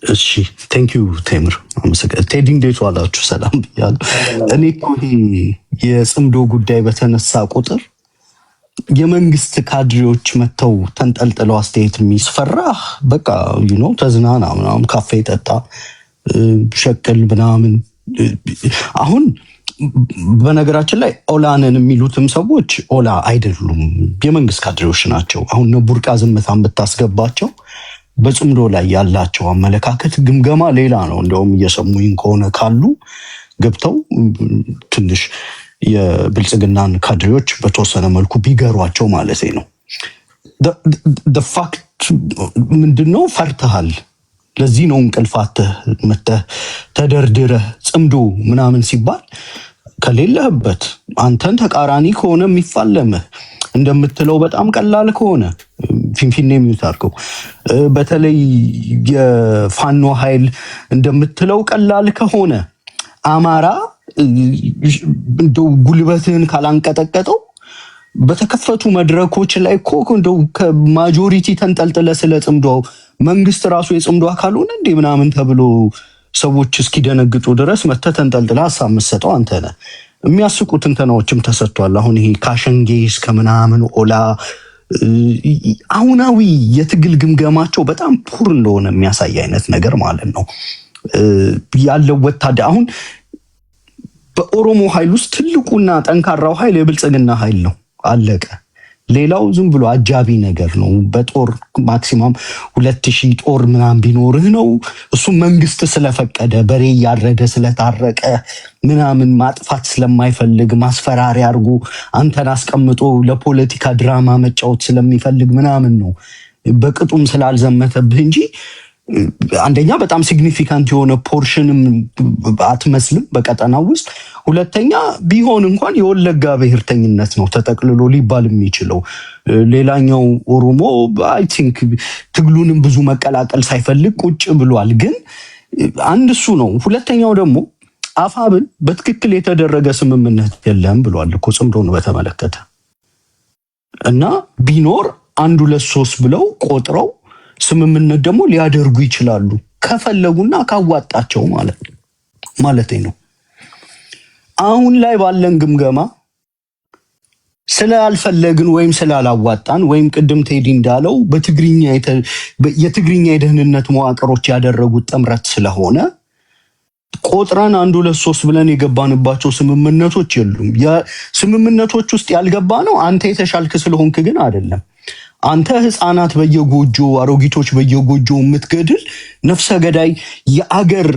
እሺ ቴንክ ዩ ቴምር አመሰግናለሁ። ቴዲ እንዴት ዋላችሁ? ሰላም ብያለሁ። እኔ እኮ ይሄ የጽምዶ ጉዳይ በተነሳ ቁጥር የመንግስት ካድሬዎች መተው ተንጠልጥለው አስተያየት የሚስፈራ በቃ ተዝናና ምናምን ካፌ ጠጣ ሸቅል ምናምን። አሁን በነገራችን ላይ ኦላንን የሚሉትም ሰዎች ኦላ አይደሉም፣ የመንግስት ካድሬዎች ናቸው። አሁን ቡርቃ ዝምታን ብታስገባቸው በጽምዶ ላይ ያላቸው አመለካከት ግምገማ ሌላ ነው። እንደውም እየሰሙኝ ከሆነ ካሉ ገብተው ትንሽ የብልጽግናን ካድሬዎች በተወሰነ መልኩ ቢገሯቸው ማለት ነው። ፋክት ምንድነው? ፈርተሃል። ለዚህ ነው እንቅልፋትህ መተህ ተደርድረህ ጽምዶ ምናምን ሲባል ከሌለህበት አንተን ተቃራኒ ከሆነ የሚፋለምህ እንደምትለው በጣም ቀላል ከሆነ ፊንፊኔ የሚዩት አድርገው። በተለይ የፋኖ ኃይል እንደምትለው ቀላል ከሆነ አማራ እንደው ጉልበትህን ካላንቀጠቀጠው በተከፈቱ መድረኮች ላይ እኮ እንደው ከማጆሪቲ ተንጠልጥለ ስለ ጽምዶ መንግስት ራሱ የጽምዶ አካል ሆነ እንዴ ምናምን ተብሎ ሰዎች እስኪደነግጡ ድረስ መተህ ተንጠልጥለ ሀሳብ የምትሰጠው አንተ ነህ። የሚያስቁ ትንተናዎችም ተሰጥቷል። አሁን ይሄ ካሸንጌ እስከ ምናምን ኦላ አሁናዊ የትግል ግምገማቸው በጣም ፑር እንደሆነ የሚያሳይ አይነት ነገር ማለት ነው ያለው ወታደር። አሁን በኦሮሞ ኃይል ውስጥ ትልቁና ጠንካራው ኃይል የብልጽግና ኃይል ነው። አለቀ። ሌላው ዝም ብሎ አጃቢ ነገር ነው። በጦር ማክሲማም 2000 ጦር ምናምን ቢኖርህ ነው። እሱ መንግስት ስለፈቀደ በሬ ያረደ ስለታረቀ ምናምን ማጥፋት ስለማይፈልግ ማስፈራሪያ አድርጎ አንተን አስቀምጦ ለፖለቲካ ድራማ መጫወት ስለሚፈልግ ምናምን ነው። በቅጡም ስላልዘመተብህ እንጂ አንደኛ በጣም ሲግኒፊካንት የሆነ ፖርሽንም አትመስልም በቀጠናው ውስጥ። ሁለተኛ ቢሆን እንኳን የወለጋ ብሔርተኝነት ነው ተጠቅልሎ ሊባል የሚችለው። ሌላኛው ኦሮሞ አይ ቲንክ ትግሉንም ብዙ መቀላቀል ሳይፈልግ ቁጭ ብሏል። ግን አንድ እሱ ነው። ሁለተኛው ደግሞ አፋብን በትክክል የተደረገ ስምምነት የለም ብሏል እኮ ጽምዶን በተመለከተ እና ቢኖር 1 2 3 ብለው ቆጥረው ስምምነት ደግሞ ሊያደርጉ ይችላሉ ከፈለጉና ካዋጣቸው ማለት ነው። አሁን ላይ ባለን ግምገማ ስላልፈለግን ወይም ስላላዋጣን ወይም ቅድም ቴዲ እንዳለው የትግርኛ የደህንነት መዋቅሮች ያደረጉት ጥምረት ስለሆነ ቆጥረን 1 2 3 ብለን የገባንባቸው ስምምነቶች የሉም። የስምምነቶች ውስጥ ያልገባ ነው አንተ የተሻልክ ስለሆንክ ግን አይደለም። አንተ ህፃናት በየጎጆ አሮጊቶች በየጎጆ የምትገድል ነፍሰ ገዳይ የአገር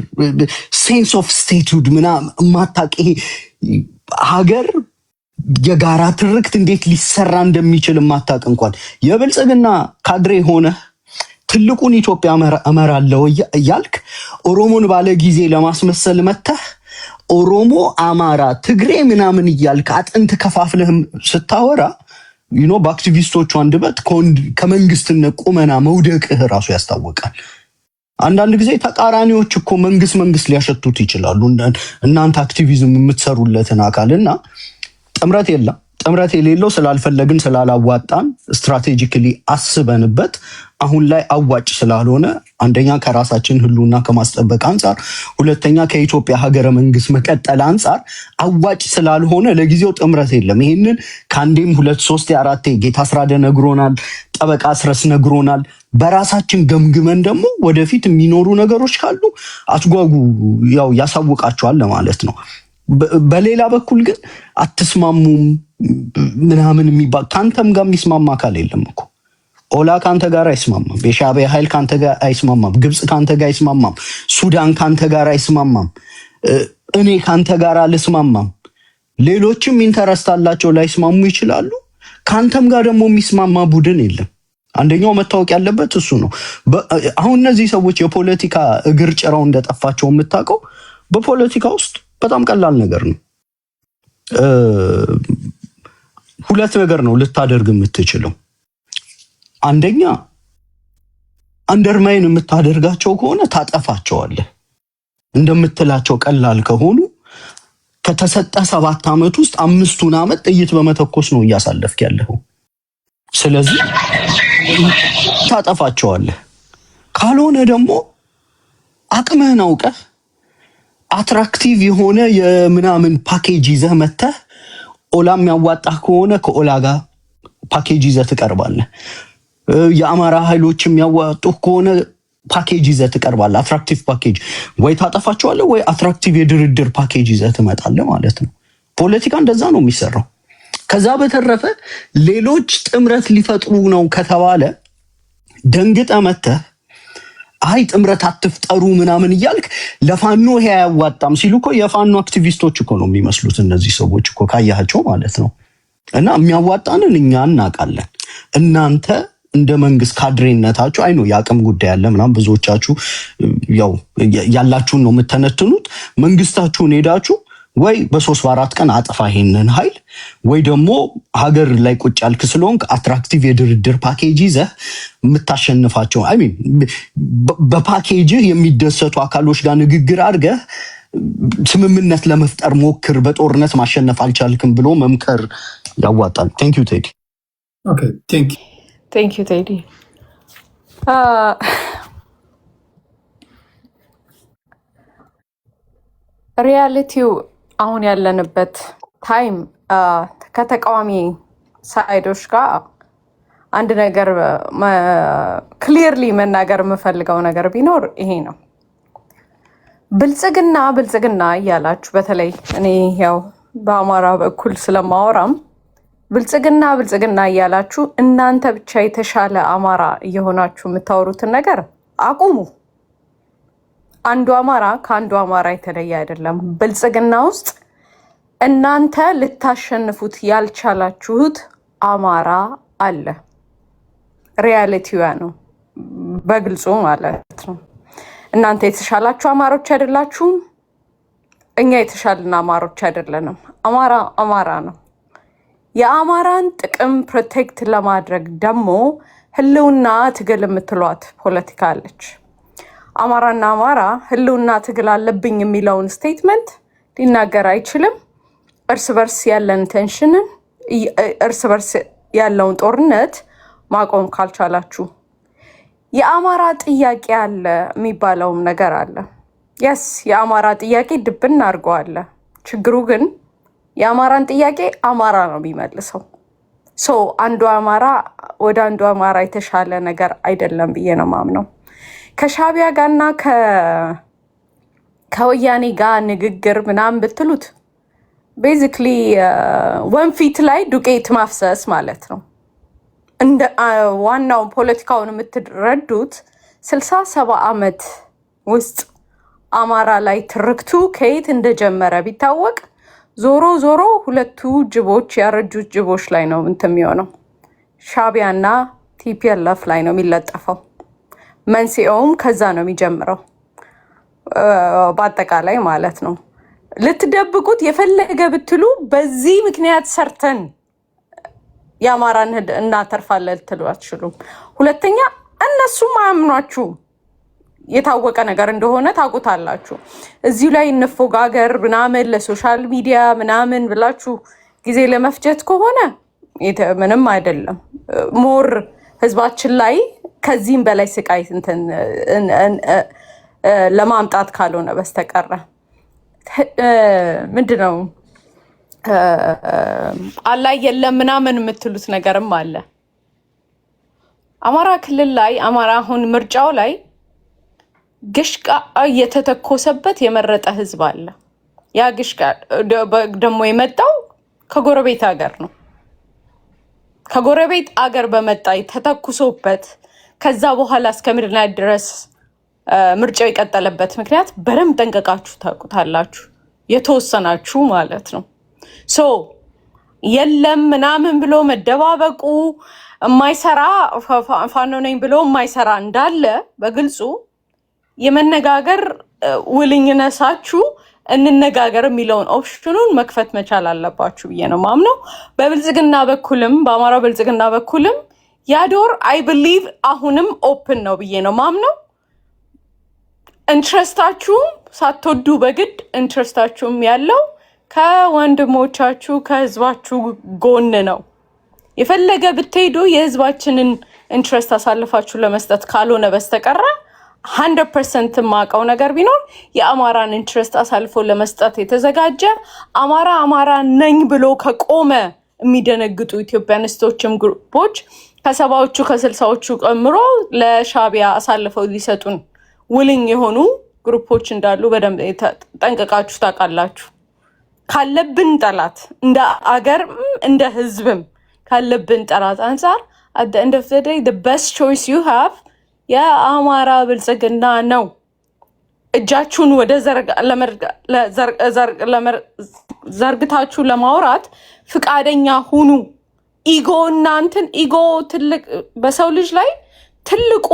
ሴንስ ኦፍ ስቴትሁድ ምናምን ማታውቅ ሀገር የጋራ ትርክት እንዴት ሊሰራ እንደሚችል ማታውቅ እንኳን የብልጽግና ካድሬ ሆነ ትልቁን ኢትዮጵያ እመራለሁ እያልክ ኦሮሞን ባለ ጊዜ ለማስመሰል መተህ ኦሮሞ፣ አማራ፣ ትግሬ ምናምን እያልክ አጥንት ከፋፍለህም ስታወራ በአክቲቪስቶቹ አንደበት ከመንግስትነት ቁመና መውደቅህ ራሱ ያስታውቃል። አንዳንድ ጊዜ ተቃራኒዎች እኮ መንግስት ሊያሸቱት ይችላሉ እናንተ አክቲቪዝም የምትሰሩለትን አካልና ጥምረት የለም። ጥምረት የሌለው ስላልፈለግን ስላላዋጣን ስትራቴጂካሊ አስበንበት አሁን ላይ አዋጭ ስላልሆነ አንደኛ ከራሳችን ህልውና ከማስጠበቅ አንጻር፣ ሁለተኛ ከኢትዮጵያ ሀገረ መንግስት መቀጠል አንጻር አዋጭ ስላልሆነ ለጊዜው ጥምረት የለም። ይሄንን ከአንዴም 2 3 4 ጌታ አስራደ ነግሮናል፣ ጠበቃ አስረስ ነግሮናል። በራሳችን ገምግመን ደግሞ ወደፊት የሚኖሩ ነገሮች ካሉ አትጓጉ ያው ያሳውቃቸዋል ለማለት ነው። በሌላ በኩል ግን አትስማሙም ምናምን የሚባል ካንተም ጋር የሚስማማ አካል የለም እኮ። ኦላ ካንተ ጋር አይስማማም፣ የሻዕቢያ ኃይል ካንተ ጋር አይስማማም፣ ግብጽ ካንተ ጋር አይስማማም፣ ሱዳን ካንተ ጋር አይስማማም፣ እኔ ካንተ ጋር አልስማማም። ሌሎችም ኢንተረስት አላቸው ላይስማሙ ይችላሉ። ካንተም ጋር ደግሞ የሚስማማ ቡድን የለም። አንደኛው መታወቅ ያለበት እሱ ነው። አሁን እነዚህ ሰዎች የፖለቲካ እግር ጭራው እንደጠፋቸው የምታውቀው በፖለቲካ ውስጥ በጣም ቀላል ነገር ነው። 2 ነገር ነው ልታደርግ የምትችለው። አንደኛ አንደርማይን የምታደርጋቸው ከሆነ ታጠፋቸዋለህ። እንደምትላቸው ቀላል ከሆኑ ከተሰጠ 7 ዓመት ውስጥ 5ቱን ዓመት ጥይት በመተኮስ ነው እያሳለፍክ ያለው። ስለዚህ ታጠፋቸዋለህ። ካልሆነ ደግሞ አቅምህን አውቀህ አትራክቲቭ የሆነ የምናምን ፓኬጅ ይዘህ መተህ ኦላ የሚያዋጣህ ከሆነ ከኦላ ጋር ፓኬጅ ይዘህ ትቀርባለህ። የአማራ ኃይሎች የሚያዋጡህ ከሆነ ፓኬጅ ይዘህ ትቀርባለህ። አትራክቲቭ ፓኬጅ ወይ ታጠፋቸዋለህ ወይ አትራክቲቭ የድርድር ፓኬጅ ይዘህ ትመጣለህ ማለት ነው። ፖለቲካ እንደዛ ነው የሚሰራው። ከዛ በተረፈ ሌሎች ጥምረት ሊፈጥሩ ነው ከተባለ ደንግጠህ መተህ አይ ጥምረት አትፍጠሩ ምናምን እያልክ ለፋኖ ይሄ አያዋጣም ሲሉ እኮ የፋኖ አክቲቪስቶች እኮ ነው የሚመስሉት እነዚህ ሰዎች እኮ ካያቸው ማለት ነው። እና የሚያዋጣንን እኛ እናውቃለን። እናንተ እንደ መንግስት ካድሬነታችሁ አይ ነው የአቅም ጉዳይ ያለ ምናምን ብዙዎቻችሁ ያው ያላችሁን ነው የምተነትኑት። መንግስታችሁን ሄዳችሁ ወይ በ3 በ4 ቀን አጥፋ ይሄንን ኃይል ወይ ደግሞ ሀገር ላይ ቁጭ ያልክ ስለሆንክ አትራክቲቭ የድርድር ፓኬጅ ይዘህ የምታሸንፋቸው አይ ሚን በፓኬጅ የሚደሰቱ አካሎች ጋር ንግግር አድርገህ ስምምነት ለመፍጠር ሞክር። በጦርነት ማሸነፍ አልቻልክም ብሎ መምከር ያዋጣል። ቴንክ ዩ ቴዲ። ኦኬ ቴንክ ዩ ቴዲ። ሪያሊቲው አሁን ያለንበት ታይም ከተቃዋሚ ሳይዶች ጋር አንድ ነገር ክሊርሊ መናገር የምፈልገው ነገር ቢኖር ይሄ ነው። ብልጽግና እያላችሁ በተለይ እኔ ያው በአማራ በኩል ስለማወራም ብልጽግና እያላችሁ እናንተ ብቻ የተሻለ አማራ እየሆናችሁ የምታወሩትን ነገር አቁሙ። አንዱ አማራ ከአንዱ አማራ የተለየ አይደለም። ብልጽግና ውስጥ እናንተ ልታሸንፉት ያልቻላችሁት አማራ አለ። ሪያሊቲዋ ነው በግልጹ ማለት ነው። እናንተ የተሻላችሁ አማሮች አይደላችሁም። እኛ የተሻልን አማሮች አይደለንም። አማራ ነው። የአማራን ጥቅም ፕሮቴክት ለማድረግ ደግሞ ህልውና ትግል የምትሏት ፖለቲካ አለች። አማራና አማራ ህልውና ትግል አለብኝ የሚለውን ስቴትመንት ሊናገር አይችልም። እርስ በርስ ያለን ቴንሽንን እርስ በርስ ያለውን ጦርነት ማቆም ካልቻላችሁ የአማራ ጥያቄ አለ የሚባለውም ነገር አለ። የስ የአማራ ጥያቄ ድብን አድርገዋል። ችግሩ ግን የአማራን ጥያቄ አማራ ነው የሚመልሰው። አንዱ አማራ ወደ አንዱ አማራ የተሻለ ነገር አይደለም ብዬ ነው ማምነው። ከሻቢያ ጋርና ከወያኔ ጋር ንግግር ምናምን ብትሉት ቤዚክሊ ወንፊት ላይ ዱቄት ማፍሰስ ማለት ነው። እንደ ዋናው ፖለቲካውን የምትረዱት 67 ዓመት ውስጥ አማራ ላይ ትርክቱ ከየት እንደጀመረ ቢታወቅ ዞሮ ሁለቱ ጅቦች ያረጁት ጅቦች ላይ ነው እንትን የሚሆነው። ሻቢያና ቲፒኤልኤፍ ላይ ነው የሚለጠፈው። መንስኤውም ከዛ ነው የሚጀምረው በአጠቃላይ ማለት ነው። ልትደብቁት የፈለገ ብትሉ በዚህ ምክንያት ሰርተን የአማራን እናተርፋለን ልትሉ አትችሉም። ሁለተኛ እነሱም አያምኗችሁም። የታወቀ ነገር እንደሆነ ታውቁታላችሁ። እዚሁ ላይ እንፎጋገር ምናምን ለሶሻል ሚዲያ ምናምን ብላችሁ ጊዜ ለመፍጀት ከሆነ ምንም አይደለም። ሞር ህዝባችን ላይ ከዚህም በላይ ስቃይ ለማምጣት ካልሆነ በስተቀረ ምንድነው አላይ የለም ምናምን የምትሉት ነገርም አለ። አማራ ክልል ላይ አማራ አሁን ምርጫው ላይ ግሽቃ እየተተኮሰበት የመረጠ ህዝብ አለ። ያ ግሽቃ ደግሞ የመጣው ከጎረቤት ሀገር ነው። ከጎረቤት አገር በመጣ ተተኩሶበት ከዛ በኋላ እስከ ምድርናት ድረስ ምርጫው የቀጠለበት ምክንያት በደንብ ጠንቀቃችሁ ታውቁታላችሁ። የተወሰናችሁ ማለት ነው። የለም ምናምን ብሎ መደባበቁ የማይሰራ ፋኖ ነኝ ብሎ የማይሰራ እንዳለ በግልጹ የመነጋገር ውልኝነታችሁ እንነጋገር የሚለውን ኦፕሽኑን መክፈት መቻል አለባችሁ ብዬ ነው ማምነው። በብልጽግና በኩልም በአማራው ብልጽግና በኩልም ያዶር አይ ቢሊቭ አሁንም ኦፕን ነው ብዬ ነው ማምነው። ኢንትረስታችሁም ሳትወዱ በግድ ኢንትረስታችሁም ያለው ከወንድሞቻችሁ ከህዝባችሁ ጎን ነው። የፈለገ ብትሄዱ የህዝባችንን ኢንትረስት አሳልፋችሁ ለመስጠት ካልሆነ በስተቀር 100% ማቀው ነገር ቢኖር የአማራን ኢንትረስት አሳልፎ ለመስጠት የተዘጋጀ አማራ ነኝ ብሎ ከቆመ የሚደነግጡ ኢትዮጵያኒስቶችም ግሩፖች ከሰባዎቹ ከ60ዎቹ ቀምሮ ለሻቢያ አሳልፈው ሊሰጡን ውልኝ የሆኑ ግሩፖች እንዳሉ በደንብ ጠንቀቃችሁ ታውቃላችሁ። ካለብን ጠላት እንደ አገር እንደ ህዝብም ካለብን ጠላት አንፃር at the end of the day the best choice you have የአማራ ብልጽግና ነው። እጃችሁን ወደ ዘርግታችሁ ለማውራት ፍቃደኛ ሁኑ። ኢጎ እናንተን ኢጎ ትልቅ በሰው ልጅ ላይ ትልቁ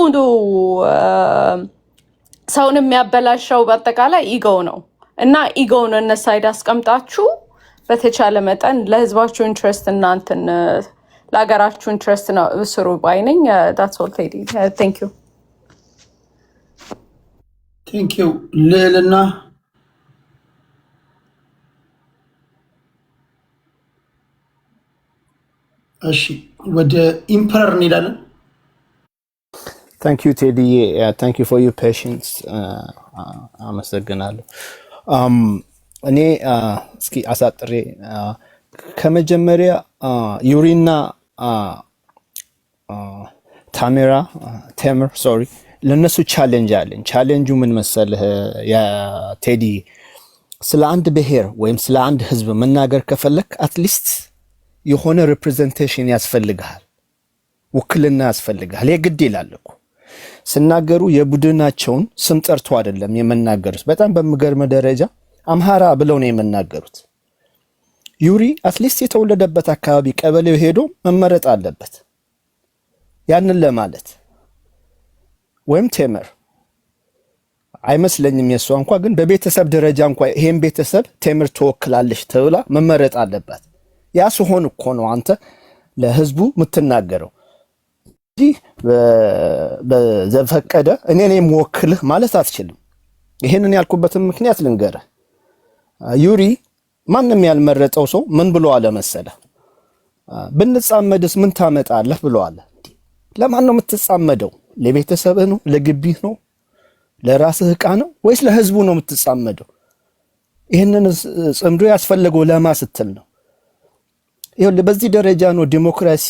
ሰውን የሚያበላሸው በአጠቃላይ ኢጎ ነው እና ኢጎውን እነሳይድ አስቀምጣችሁ በተቻለ መጠን ለህዝባችሁ ኢንትረስት እናንተን ለሀገራችሁ ኢንትረስት ነው ስሩ ባይነኝ። that's all Teddy. Thank you. ቴንክ ዩ ልዕልና። እሺ ወደ ኢምፐረር እንሄዳለን። ታንክ ዩ ቴዲዬ፣ ታንክ ዩ ፎር ዩር ፔሽንስ። አመሰግናለሁ። እኔ እስኪ አሳጥሬ ከመጀመሪያ ዩሪና ቴምር ሶሪ ለነሱ ቻሌንጅ አለኝ። ቻሌንጁ ምን መሰለህ ቴዲ፣ ስለ አንድ ብሔር ወይም ስለ አንድ ህዝብ መናገር ከፈለክ አትሊስት የሆነ ሪፕሬዘንቴሽን ያስፈልግሃል፣ ውክልና ያስፈልግሃል። የግድ ይላል እኮ ስናገሩ የቡድናቸውን ስም ጠርቶ አይደለም የመናገሩት። በጣም በሚገርም ደረጃ አምሃራ ብለው ነው የመናገሩት። ዩሪ አትሊስት የተወለደበት አካባቢ ቀበሌው ሄዶ መመረጥ አለበት ያንን ለማለት። ወይም ቴምር አይመስለኝም የሷ እንኳን ግን በቤተሰብ ደረጃ እንኳን ይሄን ቤተሰብ ቴምር ትወክላለች ተብላ መመረጥ አለባት። ያ ሲሆን እኮ ነው አንተ ለህዝቡ የምትናገረው። በዘፈቀደ እኔ ነኝ የምወክልህ ማለት አትችልም። ይሄንን ያልኩበትን ምክንያት ልንገርህ። ዩሪ ማንም ያልመረጠው ሰው ምን ብሎ አለ መሰለህ? ብንጻመድስ ምን ታመጣለህ ብሎ አለ። ለማን ነው የምትጻመደው? ለቤተሰብህ ነው? ለግቢህ ነው? ለራስህ ዕቃ ነው ወይስ ለህዝቡ ነው የምትጻመደው? ይሄንን ጽምዶ ያስፈልገው ለማ ስትል ነው? ይኸውልህ በዚህ ደረጃ ነው ዲሞክራሲ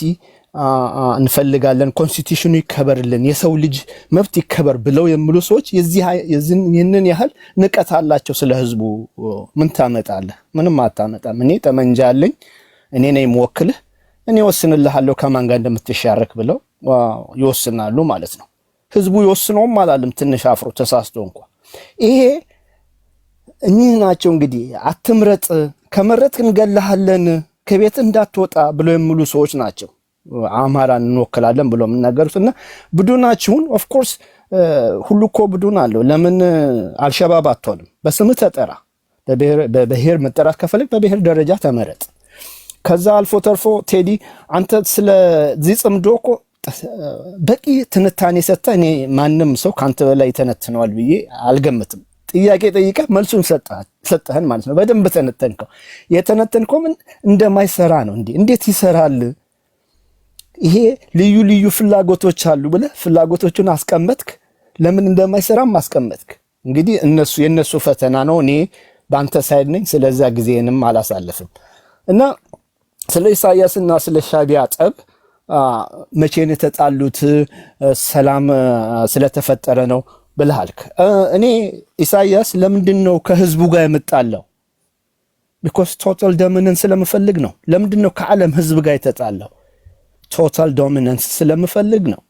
እንፈልጋለን፣ ኮንስቲቱሽኑ ይከበርልን፣ የሰው ልጅ መብት ይከበር ብለው የሚሉ ሰዎች ይህንን ያህል ንቀት አላቸው ስለ ህዝቡ። ምን ታመጣለህ? ምንም አታመጣም። እኔ ጠመንጃ አለኝ፣ እኔ ነኝ የምወክልህ፣ እኔ ወስንልሃለሁ ከማን ጋር እንደምትሻረክ ብለው ይወስናሉ ማለት ነው። ህዝቡ ይወስነውም አላለም ትንሽ አፍሮ ተሳስቶ እንኳን። ይሄ እኚህ ናቸው እንግዲህ አትምረጥ፣ ከመረጥክ እንገላሃለን፣ ከቤት እንዳትወጣ ብለው የሚሉ ሰዎች ናቸው አማራን እንወክላለን ብሎ የምናገሩትና ቡድናችሁን ኦፍ ኮርስ ሁሉ እኮ ቡድን አለው። ለምን አልሸባብ አትሆንም? በስምህ ተጠራ። በብሔር መጠራት ከፈለግ በብሔር ደረጃ ተመረጥ። ከዛ አልፎ ተርፎ ቴዲ አንተ ስለዚህ ጽምዶ እኮ በቂ ትንታኔ ሰጥተህ እኔ ማንም ሰው ካንተ በላይ ተነትነዋል ብዬ አልገምትም። ጥያቄ ጠይቀህ መልሱን ሰጠህን ማለት ነው። በደንብ ተነተንከው። የተነተንከው ምን እንደማይሰራ ነው። እንዴት ይሰራል? ይሄ ልዩ ልዩ ፍላጎቶች አሉ ብለህ ፍላጎቶቹን አስቀመጥክ። ለምን እንደማይሰራም አስቀመጥክ። እንግዲህ የነሱ ፈተና ነው። እኔ በአንተ ሳይድ ነኝ። ስለዛ ጊዜንም አላሳለፍም እና ስለ ኢሳያስና ስለ ሻቢያ ጠብ መቼ ነው የተጣሉት? ሰላም ስለተፈጠረ ነው ብለሃልክ። እኔ ኢሳያስ ለምንድን ነው ከህዝቡ ጋር የምጣለው? ቢኮዝ ቶታል ዶሚናንስ ስለምፈልግ ነው። ለምንድን ነው ከዓለም ህዝብ ጋር የተጣለው? ቶታል ዶሚናንስ ስለምፈልግ ነው።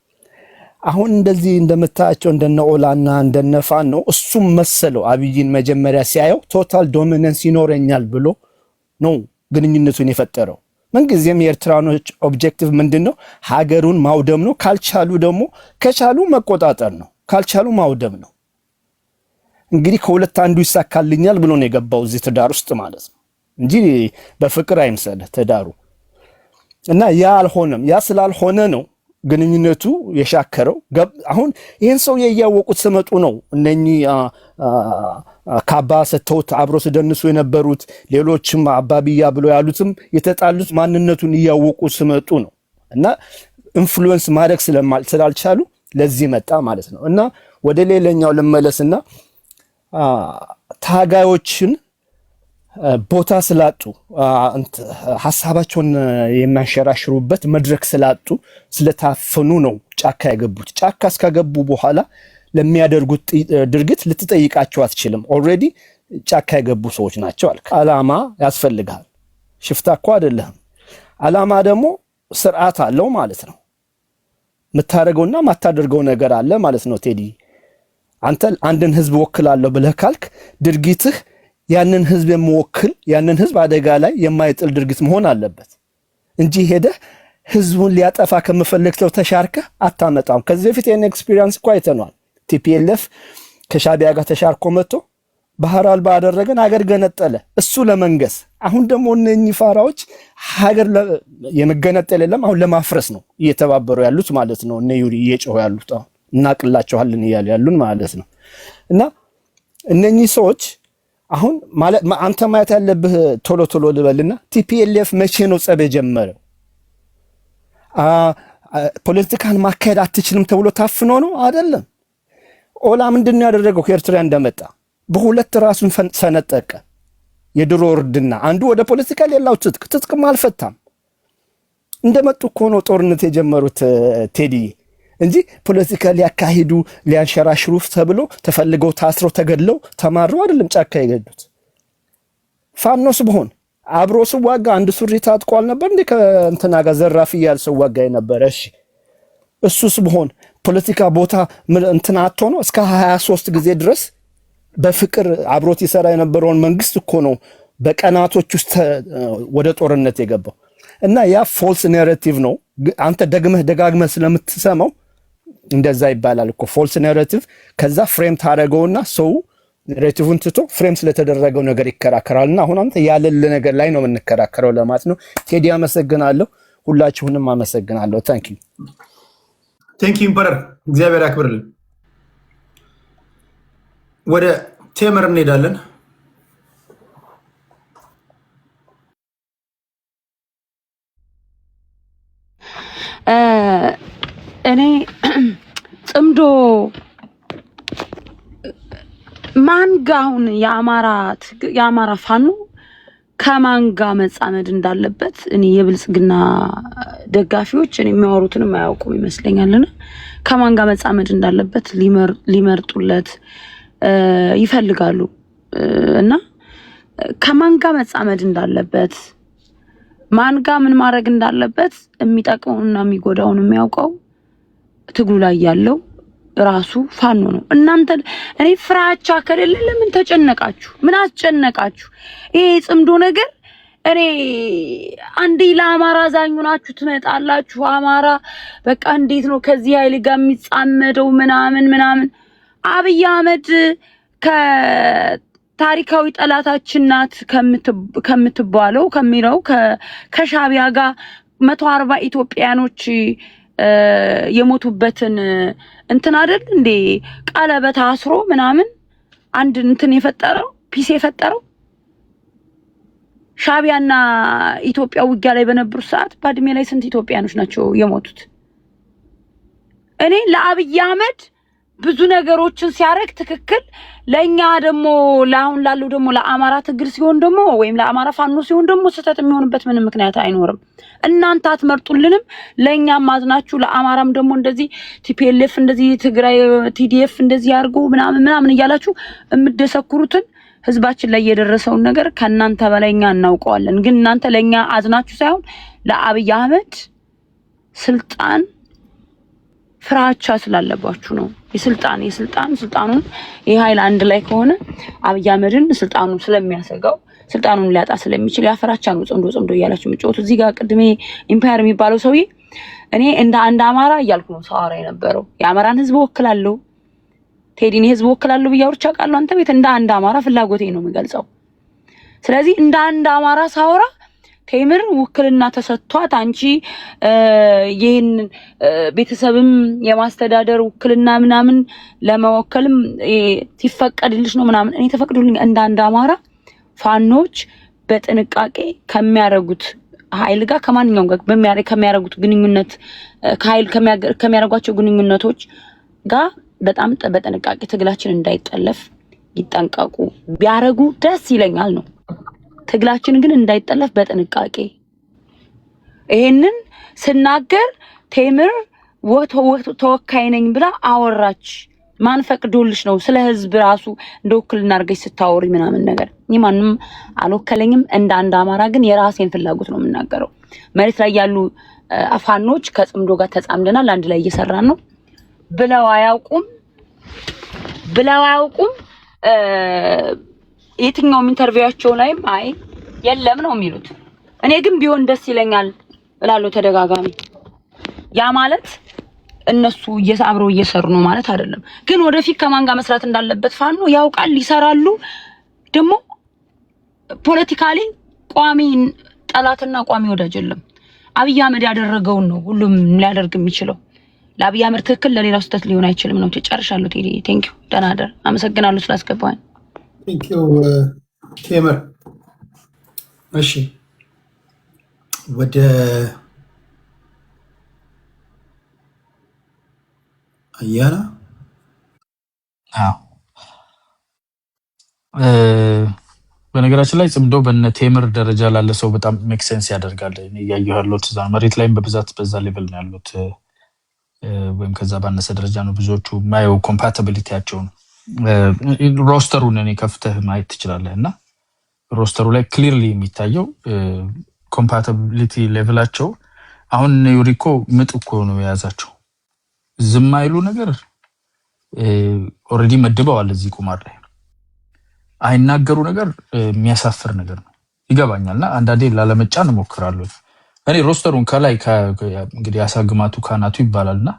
አሁን እንደዚህ እንደምታያቸው እንደነ ኦላና እንደነ ፋኖ እሱም መሰለው አብይን መጀመሪያ ሲያየው ቶታል ዶሚናንስ ይኖረኛል ብሎ ነው ግንኙነቱን የፈጠረው። ምንጊዜም የኤርትራኖች ኦብጀክቲቭ ምንድነው? ሀገሩን ማውደም ነው። ካልቻሉ ደግሞ ከቻሉ መቆጣጠር ነው፣ ካልቻሉ ማውደም ነው። እንግዲህ ከሁለት አንዱ ይሳካልኛል ብሎ ነው የገባው እዚህ ትዳር ውስጥ ማለት ነው እንጂ በፍቅር አይምሰልህ ትዳሩ። እና ያ አልሆነም። ያ ስላልሆነ ነው ግንኙነቱ የሻከረው። አሁን ይህን ሰው እያወቁት ስመጡ ነው እነኚህ ካባ ሰተውት አብሮ ሲደንሱ የነበሩት ሌሎችም አባቢያ ብሎ ያሉትም የተጣሉት ማንነቱን እያወቁ ስመጡ ነው። እና ኢንፍሉዌንስ ማድረግ ስላልቻሉ ለዚህ መጣ ማለት ነው። እና ወደ ሌላኛው ልመለስና ታጋዮችን ቦታ ስላጡ ሐሳባቸውን የሚያንሸራሽሩበት መድረክ ስላጡ ስለታፈኑ ነው ጫካ የገቡት። ጫካ እስከገቡ በኋላ ለሚያደርጉት ድርጊት ልትጠይቃቸው አትችልም። ኦልሬዲ ጫካ የገቡ ሰዎች ናቸው አልክ። ዓላማ ያስፈልጋል። ሽፍታ እኮ አይደለህም። ዓላማ ደግሞ ስርዓት አለው ማለት ነው። የምታደርገውና ማታደርገው ነገር አለ ማለት ነው። ቴዲ አንተ አንድን ህዝብ ወክላለሁ ብለህ ካልክ ድርጊትህ ያንን ህዝብ የሚወክል ያንን ህዝብ አደጋ ላይ የማይጥል ድርጊት መሆን አለበት እንጂ ሄደህ ህዝቡን ሊያጠፋ ከመፈለግ ሰው ተሻርከህ አታመጣም። ከዚህ በፊት የኔ ኤክስፒሪየንስ እኮ አይተናል። ቲፒኤልኤፍ ከሻቢያ ጋር ተሻርኮ መጥቶ ባህር አልባ አደረገን፣ ሀገር ገነጠለ እሱ ለመንገስ። አሁን ደግሞ እነኚህ ፋራዎች ሀገር የመገነጠል የለም አሁን ለማፍረስ ነው እየተባበሩ ያሉት ማለት ነው። እነ ዩሪ እየጮሁ ያሉት አሁን እናቅላቸዋለን እያሉ ያሉን ማለት ነው። እና እነኚህ ሰዎች አሁን ማለት አንተ ማየት ያለብህ ቶሎ ቶሎ ልበልና ቲፒኤልኤፍ መቼ ነው ጸብ የጀመረው? ፖለቲካን ማካሄድ አትችልም ተብሎ ታፍኖ ነው አይደለም። ኦላ ምንድን ነው ያደረገው? ከኤርትራ እንደመጣ በሁለት ራሱን ሰነጠቀ። የድሮ እርድና አንዱ ወደ ፖለቲካ ሌላው ትጥቅም አልፈታም። እንደመጡ እኮ ነው ጦርነት የጀመሩት ቴዲ እንጂ ፖለቲካ ሊያካሂዱ ሊያንሸራሽሩ ተብሎ ተፈልገው ታስረው ተገድለው ተማረው አይደለም ጫካ የገዱት። ፋኖስ በሆን አብሮ ሲዋጋ አንድ ሱሪ ታጥቋል ነበር እንዴ? ከእንትና ጋር ዘራፍ እያለ ሲዋጋ የነበረ እሺ፣ እሱስ በሆን ፖለቲካ ቦታ እንትና አጥቶ ነው እስከ 23 ጊዜ ድረስ በፍቅር አብሮት ይሰራ የነበረውን መንግስት እኮ ነው በቀናቶች ውስጥ ወደ ጦርነት የገባው። እና ያ ፎልስ ናሬቲቭ ነው። አንተ ደጋግመህ ስለምትሰማው እንደዛ ይባላል እኮ ፎልስ ናሬቲቭ። ከዛ ፍሬም ታደርገውና ሰው ናሬቲቭን ትቶ ፍሬም ስለተደረገው ነገር ይከራከራልና አሁን አንተ ያለለ ነገር ላይ ነው የምንከራከረው ለማለት ነው። ቴዲ አመሰግናለሁ። ሁላችሁንም አመሰግናለሁ። ታንክ ዩ ኢምፐረር፣ እግዚአብሔር ያክብርልን። ወደ ቴምር እንሄዳለን። እኔ ጽምዶ ማንጋ አሁን የአማራ ፋኖ ከማንጋ መጻመድ እንዳለበት እኔ የብልጽግና ደጋፊዎች እኔ የሚያወሩትንም አያውቁም ይመስለኛልና ከማንጋ መጻመድ እንዳለበት ሊመርጡለት ይፈልጋሉ እና ከማንጋ መጻመድ እንዳለበት ማንጋ ምን ማድረግ እንዳለበት የሚጠቅመውና የሚጎዳውን የሚያውቀው ትግሉ ላይ ያለው ራሱ ፋኖ ነው። እናንተ እኔ ፍራቻ ከሌለ ለምን ተጨነቃችሁ? ምን አስጨነቃችሁ? ይሄ ጽምዶ ነገር እኔ አንዴ ለአማራ ዛኙ ናችሁ ትመጣላችሁ። አማራ በቃ እንዴት ነው ከዚህ ኃይል ጋር የሚጻመደው ምናምን አብይ አህመድ ከታሪካዊ ጠላታችን ናት ከምትባለው ከሚለው ከሻቢያ ጋር 140 ኢትዮጵያኖች የሞቱበትን እንትን አይደል እንዴ ቀለበት አስሮ ምናምን አንድ እንትን የፈጠረው ፒስ የፈጠረው ሻቢያና ኢትዮጵያ ውጊያ ላይ በነበሩ ሰዓት ባድሜ ላይ ስንት ኢትዮጵያኖች ናቸው የሞቱት? እኔ ለአብይ አህመድ ብዙ ነገሮችን ሲያረግ ትክክል፣ ለኛ ደግሞ ለአሁን ላለው ደግሞ ለአማራ ትግል ሲሆን ደግሞ ወይም ለአማራ ፋኖ ሲሆን ደግሞ ስህተት የሚሆንበት ምንም ምክንያት አይኖርም። እናንተ አትመርጡልንም፣ ለኛም ማዝናችሁ ለአማራም ደግሞ እንደዚህ ቲፒኤልኤፍ እንደዚህ ትግራይ ቲዲኤፍ እንደዚህ ያርጉ ምናምን እያላችሁ የምትደሰኩሩትን ህዝባችን ላይ የደረሰውን ነገር ከናንተ በላይኛ እናውቀዋለን። ግን እናንተ ለኛ አዝናችሁ ሳይሆን ለአብይ አህመድ ስልጣን ፍራቻ ስላለባችሁ ነው። ስልጣኑን የኃይል አንድ ላይ ከሆነ አብይ አህመድን ስልጣኑን ስለሚያሰጋው ስልጣኑን ሊያጣ ስለሚችል ያፈራቻ ነው ጽምዶ እያላችሁ ምጮት። እዚህ ጋር ቅድሜ ኢምፓየር የሚባለው ሰውዬ እኔ እንደ አንድ አማራ እያልኩ ነው ሳወራ የነበረው። የአማራን ህዝብ ወክላለሁ፣ ቴዲን ህዝብ ወክላለሁ ብያወርቻ ቃለሁ። አንተ ቤት እንደ አንድ አማራ ፍላጎቴ ነው የምገልጸው። ስለዚህ እንደ አንድ አማራ ሳወራ ቴምር ውክልና ተሰጥቷት አንቺ ይሄን ቤተሰብም የማስተዳደር ውክልና ምናምን ለመወከልም ሲፈቀድልሽ ነው ምናምን እኔ ተፈቅዶልኝ እንደ አንድ አማራ ፋኖች በጥንቃቄ ከሚያረጉት ኃይል ጋር ከማንኛውም ጋር ከሚያረጉት ግንኙነት ከኃይል ከሚያረጓቸው ግንኙነቶች ጋር በጣም በጥንቃቄ ትግላችን እንዳይጠለፍ ይጠንቀቁ ቢያረጉ ደስ ይለኛል ነው። ትግላችን ግን እንዳይጠለፍ በጥንቃቄ ይሄንን ስናገር ቴምር ተወካይ ነኝ ብላ አወራች። ማን ፈቅዶልሽ ነው ስለ ህዝብ ራሱ እንደወክልና አድርገሽ ስታወሪ ምናምን ነገር? እኔ ማንም አልወከለኝም። እንደ አንድ አማራ ግን የራሴን ፍላጎት ነው የምናገረው። መሬት ላይ ያሉ አፋኖች ከጽምዶ ጋር ተጻምደናል፣ አንድ ላይ እየሰራን ነው ብለው አያውቁም። የትኛውም ኢንተርቪዋቸው ላይም አይ የለም ነው የሚሉት። እኔ ግን ቢሆን ደስ ይለኛል እላለሁ ተደጋጋሚ። ያ ማለት እነሱ አብረው እየሰሩ ነው ማለት አይደለም። ግን ወደፊት ከማን ጋር መስራት እንዳለበት ፋኖ ያውቃል፣ ይሰራሉ። ደግሞ ፖለቲካሊ ቋሚ ጠላትና ቋሚ ወዳጅ የለም። አብይ አህመድ ያደረገውን ነው ሁሉም ሊያደርግ የሚችለው። ለአብይ አህመድ ትክክል ለሌላው ስህተት ሊሆን አይችልም ነው። ጨርሻለሁ። ቴዲ ቴንክ ዩ ደህና ደር። አመሰግናለሁ ስላስገባኝ። ቴንክ ዩ ቴምር። እሺ ወደ አያና በነገራችን ላይ ጽምዶ በነ ቴምር ደረጃ ላለ ሰው በጣም ሜክ ሴንስ ያደርጋል። እኔ ያየሁ ያለሁት እዛ መሬት ላይም በብዛት በዛ ሌቭል ነው ያሉት፣ ወይም ከዛ ባነሰ ደረጃ ነው ብዙዎቹ ማየው ኮምፓቲቢሊቲያቸውን። ሮስተሩን እኔ ከፍተህ ማየት ትችላለህ እና ሮስተሩ ላይ ክሊርሊ የሚታየው ኮምፓቲቢሊቲ ሌቭላቸው። አሁን ዩሪኮ ምጥ እኮ ነው የያዛቸው። ዝም አይሉ ነገር ኦሬዲ መድበዋል እዚህ ቁማር ላይ። አይናገሩ ነገር የሚያሳፍር ነገር ነው። ይገባኛልና አንዳንዴ ላለመጫን እሞክራለሁ። እኔ ሮስተሩን ከላይ እንግዲህ ያሳግማቱ ካናቱ ይባላልና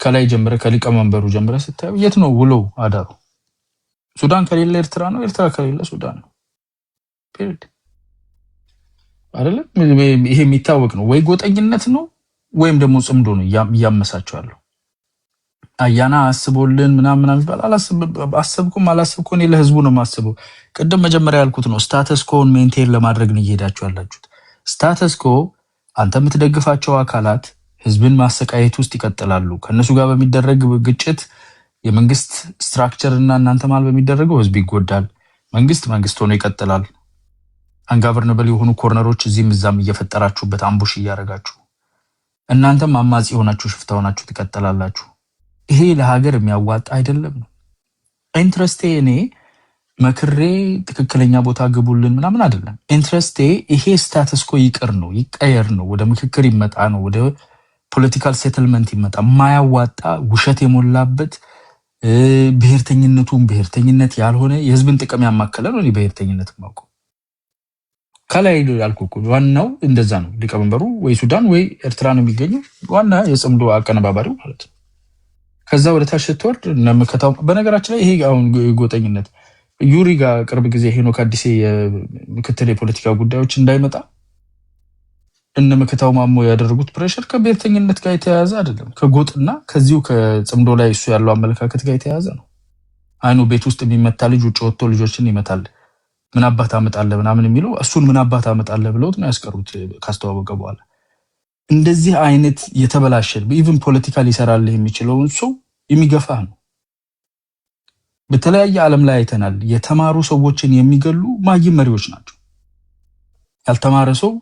ከላይ ጀምረ ከሊቀመንበሩ ጀምረ ስታየው የት ነው ውሎ አዳሩ? ሱዳን ከሌለ ኤርትራ ነው፣ ኤርትራ ከሌለ ሱዳን ነው። ፒሪድ አይደለም። ይሄ የሚታወቅ ነው። ወይ ጎጠኝነት ነው ወይም ደግሞ ጽምዶ ነው እያመሳቸው ያለው። አያና አስቦልን ምናምን ይባላል። አሰብኩም አላሰብኩም እኔ ለህዝቡ ነው የማስበው። ቅድም መጀመሪያ ያልኩት ነው። ስታተስ ኮን ሜንቴን ለማድረግ ነው እየሄዳችሁ ያላችሁት። ስታተስ ኮ አንተ የምትደግፋቸው አካላት ህዝብን ማሰቃየት ውስጥ ይቀጥላሉ። ከነሱ ጋር በሚደረግ ግጭት የመንግስት ስትራክቸር እና እናንተ ማለት በሚደረገው ህዝብ ይጎዳል። መንግስት ሆኖ ይቀጥላል። አንጋቨርነብል የሆኑ ኮርነሮች እዚህም እዛም እየፈጠራችሁበት አምቡሽ እያደረጋችሁ እናንተም አማጺ ሆናችሁ ሽፍታ ሆናችሁ ትቀጥላላችሁ። ይሄ ለሀገር የሚያዋጣ አይደለም ነው ኢንትረስቴ። እኔ መክሬ ትክክለኛ ቦታ ግቡልን ምናምን አይደለም ኢንትረስቴ። ይሄ ስታተስ ኮ ይቅር ነው ይቀየር ነው፣ ወደ ምክክር ይመጣ ነው፣ ወደ ፖለቲካል ሴትልመንት ይመጣ። ማያዋጣ ውሸት የሞላበት ብሔርተኝነቱን ብሔርተኝነት ያልሆነ የህዝብን ጥቅም ያማከለ ነው። እኔ ብሔርተኝነት ማውቀው ከላይ ያልኩት ዋናው እንደዛ ነው። ሊቀመንበሩ ወይ ሱዳን ወይ ኤርትራ ነው የሚገኘው፣ ዋና የጽምዶ አቀነባባሪው ማለት ነው። ከዛ ወደ ታች ስትወርድ ነመከታው። በነገራችን ላይ ይሄ አሁን ጎጠኝነት ዩሪ ጋር ቅርብ ጊዜ ሄኖክ አዲሴ የምክትል የፖለቲካ ጉዳዮች እንዳይመጣ እነመከታው ማሞ ያደረጉት ፕሬሸር ከብሔርተኝነት ጋር የተያያዘ አይደለም። ከጎጥና ከዚሁ ከጽምዶ ላይ እሱ ያለው አመለካከት ጋር የተያያዘ ነው። አይኑ ቤት ውስጥ የሚመታ ልጅ ውጭ ወጥቶ ልጆችን ይመታል። ምን አባት አመጣለህ ምናምን የሚለው እሱን ምን አባት አመጣለህ ብለውት ነው ያስቀሩት ካስተዋወቀ በኋላ። እንደዚህ አይነት የተበላሸ ኢቭን ፖለቲካል ይሰራል የሚችለውን ሰው የሚገፋ ነው። በተለያየ ዓለም ላይ አይተናል። የተማሩ ሰዎችን የሚገሉ ማይም መሪዎች ናቸው። ያልተማረ ሰው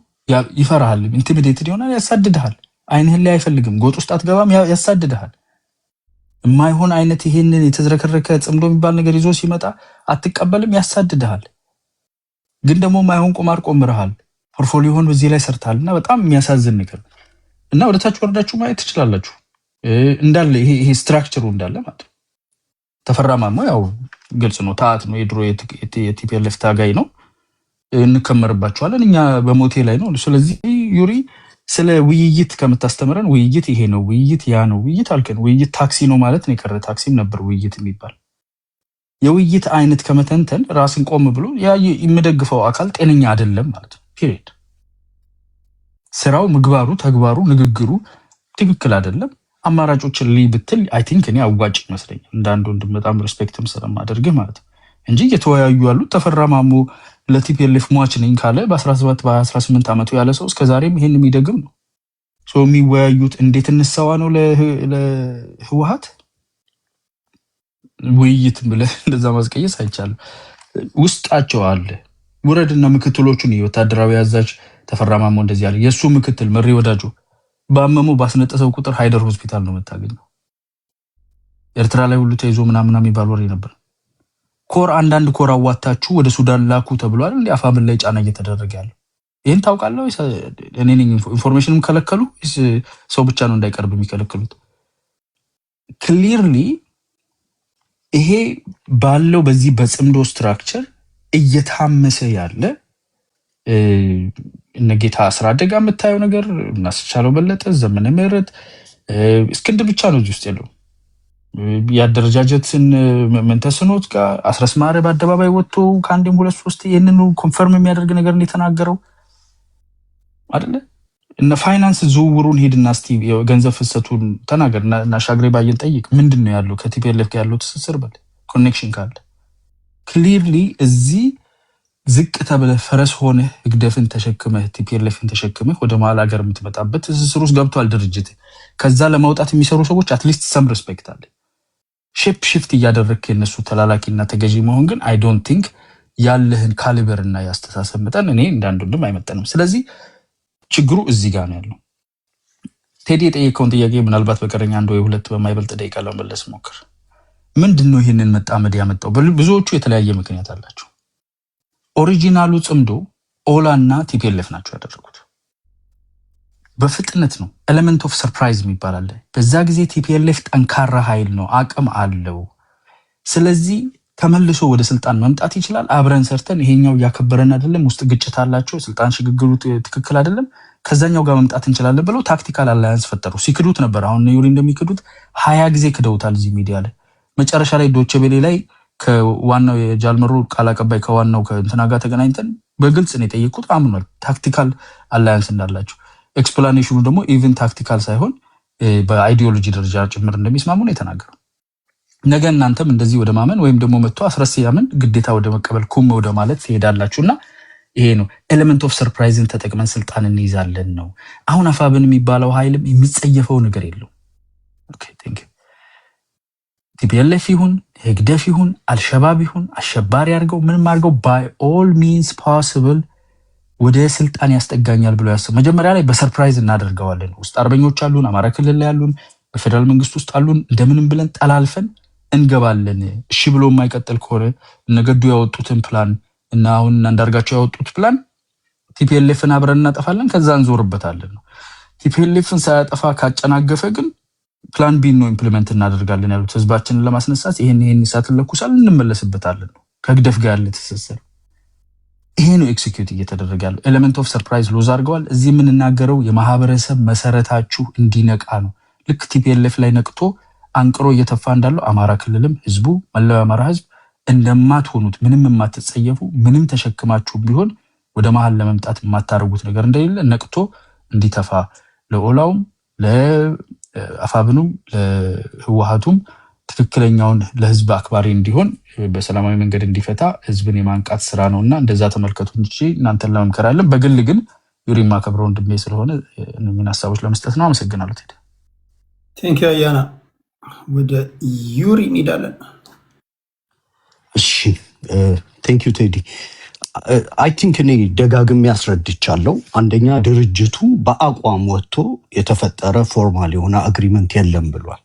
ይፈራሃል፣ ኢንቲሚዴትድ ይሆናል፣ ያሳድድሃል። አይንህን ላይ አይፈልግም፣ ጎጥ ውስጥ አትገባም፣ ያሳድድሃል። የማይሆን አይነት ይሄንን የተዝረከረከ ጽምዶ የሚባል ነገር ይዞ ሲመጣ አትቀበልም፣ ያሳድድሃል። ግን ደግሞ ማይሆን ቁማር ቆምረሃል፣ ፖርትፎሊዮን በዚህ ላይ ሰርታልና በጣም የሚያሳዝን ነገር እና ወደታች ወርዳችሁ ማየት ትችላላችሁ። እንዳለ ይሄ ስትራክቸሩ እንዳለ ማለት ነው። ተፈራ ማሞ ያው ግልጽ ነው፣ ታአት ነው፣ የድሮ የቲፒኤልኤፍ ታጋይ ነው። እንከመርባቸዋለን እኛ በሞቴ ላይ ነው። ስለዚህ ዩሪ ስለ ውይይት ከምታስተምረን ውይይት ይሄ ነው፣ ውይይት ያ ነው፣ ውይይት አልከን። ውይይት ታክሲ ነው ማለት ነው። የቀረ ታክሲም ነበር ውይይት የሚባል። የውይይት አይነት ከመተንተን ራስን ቆም ብሎ ያ የሚደግፈው አካል ጤነኛ አይደለም ማለት ነው። ፒሪድ። ስራው፣ ምግባሩ፣ ተግባሩ፣ ንግግሩ ትክክል አይደለም። አማራጮችን ልይ ብትል አይ ቲንክ እኔ አዋጭ ይመስለኛል። እንዳንዱ በጣም ሪስፔክትም ስለማደርግህ ማለት ነው እንጂ እየተወያዩ ያሉት ተፈራ ማሞ ለቲፒኤልኤፍ ሟች ነኝ ካለ በ17 በ18 ዓመቱ ያለ ሰው እስከዛሬም ይሄን የሚደግም ነው። የሚወያዩት እንዴት እንሰዋ ነው ለህወሓት ውይይት ብለህ እንደዛ ማስቀየስ አይቻልም። ውስጣቸው አለ። ውረድና ምክትሎቹን የወታደራዊ አዛዥ ተፈራማሞ እንደዚህ ያለ የሱ ምክትል መሪ ወዳጁ ባመሙ ባስነጠሰው ቁጥር ሃይደር ሆስፒታል ነው የምታገኘው። ኤርትራ ላይ ሁሉ ተይዞ ምናምን የሚባል ወሬ ነበር። ኮር አንዳንድ ኮር አዋታችሁ ወደ ሱዳን ላኩ ተብሏል። እንዴ አፋብን ላይ ጫና እየተደረገ ያለው ይሄን ታውቃለህ? እኔ ነኝ ኢንፎርሜሽንም ከለከሉ ሰው ብቻ ነው እንዳይቀርብ የሚከለክሉት። ክሊርሊ ይሄ ባለው በዚህ በጽምዶ ስትራክቸር እየታመሰ ያለ እነጌታ አስራደጋ የምታየው ነገር እናስቻለው በለጠ ዘመነ ምህረት እስክንድር ብቻ ነው እዚህ ውስጥ ያለው። ያደረጃጀትን መንተስኖት ጋር አስረስ ማረ በአደባባይ ወጥቶ ከአንድም ሁለት ሶስት ይሄንን ኮንፈርም የሚያደርግ ነገር ነው የተናገረው አይደለ? እነ ፋይናንስ ዝውውሩን ሄድና እስቲ ገንዘብ ፍሰቱን ተናገር እና ሻግሬ ባየን ጠይቅ። ምንድነው ያለው ከቲፒኤልኤፍ ጋር ያለው ትስስር በል ኮኔክሽን ካለ ክሊርሊ እዚህ ዝቅ ተብለ ፈረስ ሆነ ህግደፍን ተሸክመ ቲፒኤልኤፍን ተሸክመ ወደ መሀል ሀገር የምትመጣበት ትስስር ውስጥ ገብቷል ድርጅት። ከዛ ለማውጣት የሚሰሩ ሰዎች አትሊስት ሰም ሪስፔክት አለ። ሼፕ ሽፍት እያደረግክ የነሱ ተላላኪና ተገዢ መሆን ግን አይ ዶንት ቲንክ ያለህን ካሊበርና ያስተሳሰብ መጠን እኔ እንዳንዱንም አይመጠንም። ስለዚህ ችግሩ እዚህ ጋር ነው ያለው። ቴዲ የጠየቀውን ጥያቄ ምናልባት በቀረኛ አንድ ወይ ሁለት በማይበልጥ ደቂቃ ለመመለስ ሞክር። ምንድነው ይሄንን መጣመድ ያመጣው? ብዙዎቹ የተለያየ ምክንያት አላቸው። ኦሪጂናሉ ጽምዶ ኦላና ቲፒኤልኤፍ ናቸው ያደረጉት። በፍጥነት ነው። ኤሌመንት ኦፍ ሰርፕራይዝ የሚባል አለ። በዛ ጊዜ ቲፒኤልኤፍ ጠንካራ ኃይል ነው፣ አቅም አለው። ስለዚህ ተመልሶ ወደ ስልጣን መምጣት ይችላል። አብረን ሰርተን ይሄኛው ያከበረን አይደለም፣ ውስጥ ግጭት አላቸው፣ ስልጣን ሽግግሩ ትክክል አይደለም፣ ከዛኛው ጋር መምጣት እንችላለን ብለው ታክቲካል አላያንስ ፈጠሩ። ሲክዱት ነበር። አሁን ዩሪ እንደሚክዱት 20 ጊዜ ክደውታል እዚህ ሚዲያ ላይ። መጨረሻ ላይ ዶቼ ቬለ ላይ ከዋናው የጃልመሮ ቃል አቀባይ ከዋናው ከእንትና ጋር ተገናኝተን በግልጽ ነው የጠየቁት። አምኗል ታክቲካል አላያንስ እንዳላቸው። ኤክስፕላኔሽኑ ደግሞ ኢቭን ታክቲካል ሳይሆን በአይዲዮሎጂ ደረጃ ጭምር እንደሚስማሙ ነው የተናገረው። ነገ እናንተም እንደዚህ ወደ ማመን ወይም ደግሞ መጥቶ አስረስ ያምን ግዴታ ወደ መቀበል ኩም ወደ ማለት ትሄዳላችሁና ይሄ ነው ኤሌመንት ኦፍ ሰርፕራይዝን ተጠቅመን ስልጣን እንይዛለን ነው። አሁን አፋብን የሚባለው ኃይልም የሚጸየፈው ነገር የለው። ኦኬ ቴንክ ዩ። ቲፒኤልኤፍ ይሁን ህግደፍ ይሁን አልሸባብ ይሁን አሸባሪ አድርገው ምንም አድርገው ባይ ኦል ሚንስ ፖሲብል ወደ ስልጣን ያስጠጋኛል ብሎ ያስብ። መጀመሪያ ላይ በሰርፕራይዝ እናደርገዋለን። ውስጥ አርበኞች አሉን፣ አማራ ክልል ላይ ያሉን፣ በፌደራል መንግስት ውስጥ አሉን። እንደምንም ብለን ጠላልፈን እንገባለን። እሺ ብሎ የማይቀጥል ከሆነ እነገዱ ያወጡትን ፕላን እና አሁን አንዳርጋቸው ያወጡት ፕላን ቲፒኤልኤፍን አብረን እናጠፋለን፣ ከዛ እንዞርበታለን ነው። ቲፒኤልኤፍን ሳያጠፋ ካጨናገፈ ግን ፕላን ቢ ነው ኢምፕሊመንት እናደርጋለን ያሉት። ህዝባችንን ለማስነሳት ይሄን እሳት እንለኩሳለን፣ እንመለስበታለን ነው። ከግደፍ ጋር ያለ ትስስር ይሄ ነው ኤክሲኪዩት እየተደረገ ያለው። ኤሌመንት ኦፍ ሰርፕራይዝ ሎዝ አድርገዋል። እዚህ የምንናገረው የማህበረሰብ መሰረታችሁ እንዲነቃ ነው። ልክ ቲፒኤልኤፍ ላይ ነቅቶ አንቅሮ እየተፋ እንዳለው አማራ ክልልም ህዝቡ መላው አማራ ህዝብ እንደማትሆኑት ምንም የማትጸየፉ ምንም ተሸክማችሁ ቢሆን ወደ መሃል ለመምጣት የማታረጉት ነገር እንደሌለ ነቅቶ እንዲተፋ ለኦላውም ለአፋብኑም ለህወሓቱም ትክክለኛውን ለህዝብ አክባሪ እንዲሆን በሰላማዊ መንገድ እንዲፈታ ህዝብን የማንቃት ስራ ነውና እንደዛ ተመልከቱ እንጂ እናንተን ለመምከራለን። በግል ግን ዩሪ ማከብረው ወንድሜ ስለሆነ እነኝን ሀሳቦች ለመስጠት ነው። አመሰግናለሁ። ቴዲ ቴንክ ዩ አያና። ወደ ዩሪ እንሄዳለን። እሺ ቴንክ ዩ ቴዲ። አይ ቲንክ እኔ ደጋግሜ ያስረድቻለሁ። አንደኛ ድርጅቱ በአቋም ወጥቶ የተፈጠረ ፎርማል የሆነ አግሪመንት የለም ብሏል።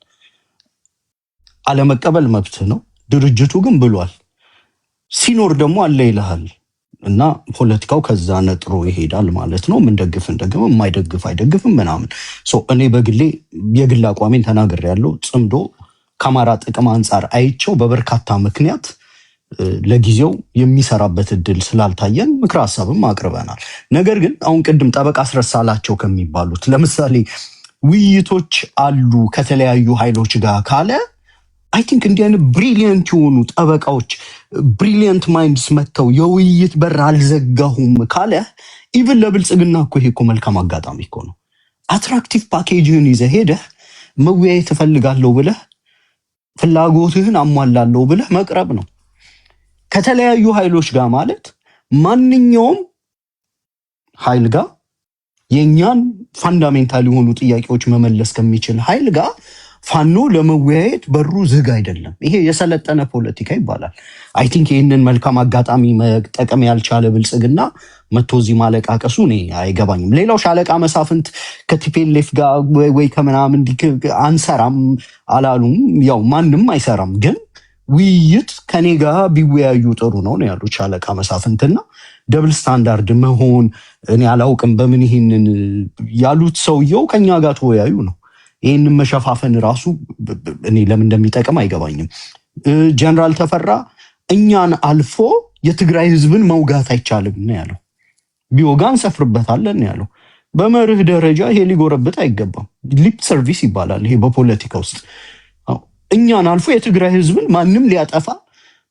አለመቀበል መብት ነው። ድርጅቱ ግን ብሏል። ሲኖር ደግሞ አለ ይልሃል እና ፖለቲካው ከዛ ነጥሮ ይሄዳል ማለት ነው። ምንደግፍ እንደግም የማይደግፍ አይደግፍም ምናምን። እኔ በግሌ የግል አቋሜን ተናግሬያለሁ። ጽምዶ ከአማራ ጥቅም አንጻር አይቸው በበርካታ ምክንያት ለጊዜው የሚሰራበት እድል ስላልታየን ምክረ ሀሳብም አቅርበናል። ነገር ግን አሁን ቅድም ጠበቃ አስረሳላቸው ከሚባሉት ለምሳሌ ውይይቶች አሉ ከተለያዩ ኃይሎች ጋር ካለ አይ ቲንክ እንዲህ አይነት ብሪሊየንት የሆኑ ጠበቃዎች ብሪሊየንት ማይንድስ መጥተው የውይይት በር አልዘጋሁም ካለ ኢቭን ለብልጽግና እኮ ይሄ እኮ መልካም አጋጣሚ እኮ ነው። አትራክቲቭ ፓኬጅህን ይዘህ ሄደህ መወያየት እፈልጋለሁ ብለህ ፍላጎትህን አሟላለሁ ብለህ መቅረብ ነው። ከተለያዩ ኃይሎች ጋር ማለት ማንኛውም ኃይል ጋር የኛን ፋንዳሜንታል የሆኑ ጥያቄዎች መመለስ ከሚችል ኃይል ጋር ፋኖ ለመወያየት በሩ ዝግ አይደለም። ይሄ የሰለጠነ ፖለቲካ ይባላል። አይ ቲንክ ይህንን መልካም አጋጣሚ መጠቀም ያልቻለ ብልጽግና መቶ እዚህ ማለቃቀሱ እኔ አይገባኝም። ሌላው ሻለቃ መሳፍንት ከቲፒኤልኤፍ ጋር ወይ ከምናምን አንሰራም አላሉም። ያው ማንም አይሰራም፣ ግን ውይይት ከኔ ጋር ቢወያዩ ጥሩ ነው ያሉት ሻለቃ መሳፍንትና ደብል ስታንዳርድ መሆን እኔ አላውቅም በምን ይህንን ያሉት ሰውየው ከኛ ጋር ተወያዩ ነው። ይህንን መሸፋፈን ራሱ እኔ ለምን እንደሚጠቅም አይገባኝም። ጀነራል ተፈራ እኛን አልፎ የትግራይ ህዝብን መውጋት አይቻልም ነው ያለው። ቢወጋ እንሰፍርበታለን ያለው። በመርህ ደረጃ ይሄ ሊጎረብጥ አይገባም። ሊፕ ሰርቪስ ይባላል ይሄ በፖለቲካ ውስጥ። እኛን አልፎ የትግራይ ህዝብን ማንም ሊያጠፋ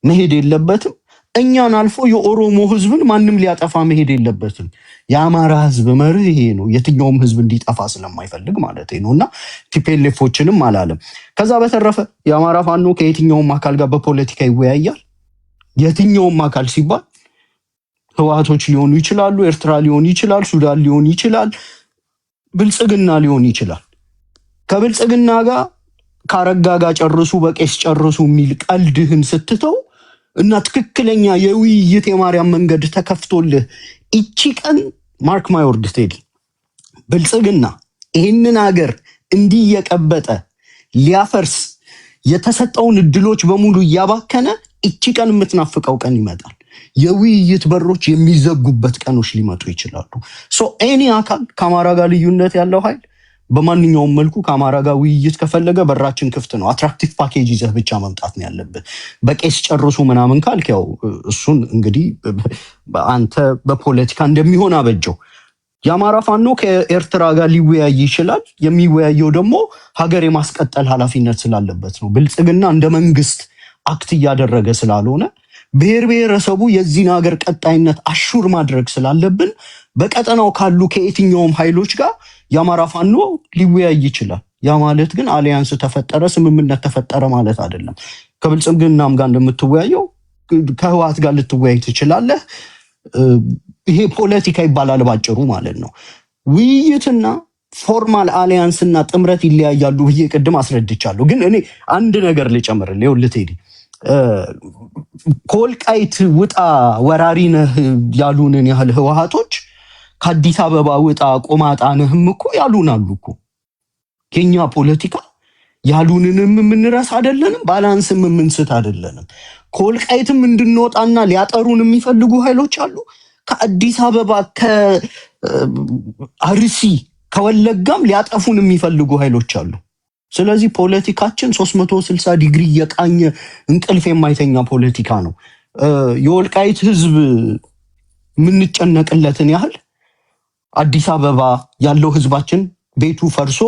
መሄድ የለበትም። እኛን አልፎ የኦሮሞ ህዝብን ማንም ሊያጠፋ መሄድ የለበትም። የአማራ ህዝብ መርህ ይሄ ነው። የትኛውም ህዝብ እንዲጠፋ ስለማይፈልግ ማለት ነው። እና ቲፒኤልኤፎችንም አላለም። ከዛ በተረፈ የአማራ ፋኖ ከየትኛውም አካል ጋር በፖለቲካ ይወያያል። የትኛውም አካል ሲባል ህወሓቶች ሊሆኑ ይችላሉ፣ ኤርትራ ሊሆን ይችላል፣ ሱዳን ሊሆን ይችላል፣ ብልጽግና ሊሆን ይችላል። ከብልጽግና ጋር ካረጋ ጋር ጨርሱ በቄስ ጨርሱ የሚል ቀልድህን ስትተው እና ትክክለኛ የውይይት የማርያም መንገድ ተከፍቶልህ እቺ ቀን ማርክ ማይ ወርድ ቴዲ ብልጽግና ይህንን ሀገር እንዲህ የቀበጠ ሊያፈርስ የተሰጠውን እድሎች በሙሉ እያባከነ እቺ ቀን የምትናፍቀው ቀን ይመጣል። የውይይት በሮች የሚዘጉበት ቀኖች ሊመጡ ይችላሉ። ሶ ኤኒ አካል ከአማራ ጋር ልዩነት ያለው ኃይል በማንኛውም መልኩ ከአማራ ጋር ውይይት ከፈለገ በራችን ክፍት ነው። አትራክቲቭ ፓኬጅ ይዘህ ብቻ መምጣት ነው ያለብን። በቄስ ጨርሱ ምናምን ካልክ ያው እሱን እንግዲህ አንተ በፖለቲካ እንደሚሆን አበጀው። የአማራ ፋኖ ከኤርትራ ጋር ሊወያይ ይችላል። የሚወያየው ደግሞ ሀገር የማስቀጠል ኃላፊነት ስላለበት ነው። ብልጽግና እንደ መንግስት አክት እያደረገ ስላልሆነ ብሔር ብሔረሰቡ የዚህን ሀገር ቀጣይነት አሹር ማድረግ ስላለብን በቀጠናው ካሉ ከየትኛውም ኃይሎች ጋር የአማራ ፋኖ ሊወያይ ይችላል። ያ ማለት ግን አሊያንስ ተፈጠረ፣ ስምምነት ተፈጠረ ማለት አይደለም። ከብልጽግናም ጋር እንደምትወያየው ከህወሓት ጋር ልትወያይ ትችላለህ። ይሄ ፖለቲካ ይባላል ባጭሩ ማለት ነው። ውይይትና ፎርማል አሊያንስና ጥምረት ይለያያሉ ብዬ ቅድም አስረድቻለሁ። ግን እኔ አንድ ነገር ልጨምርልህ። ይኸውልህ ቴዲ ከወልቃይት ውጣ ወራሪ ነህ ያሉንን ያህል ህወሓቶች ከአዲስ አበባ ውጣ ቆማጣ ነህም እኮ ያሉን አሉ እኮ። የኛ ፖለቲካ ያሉንንም የምንረስ አይደለንም፣ ባላንስም የምንስት አይደለንም። ከወልቃይትም እንድንወጣና ሊያጠሩን የሚፈልጉ ኃይሎች አሉ። ከአዲስ አበባ ከአርሲ ከወለጋም ሊያጠፉን የሚፈልጉ ኃይሎች አሉ። ስለዚህ ፖለቲካችን 360 ዲግሪ የቃኘ እንቅልፍ የማይተኛ ፖለቲካ ነው። የወልቃይት ህዝብ የምንጨነቅለትን ያህል አዲስ አበባ ያለው ህዝባችን ቤቱ ፈርሶ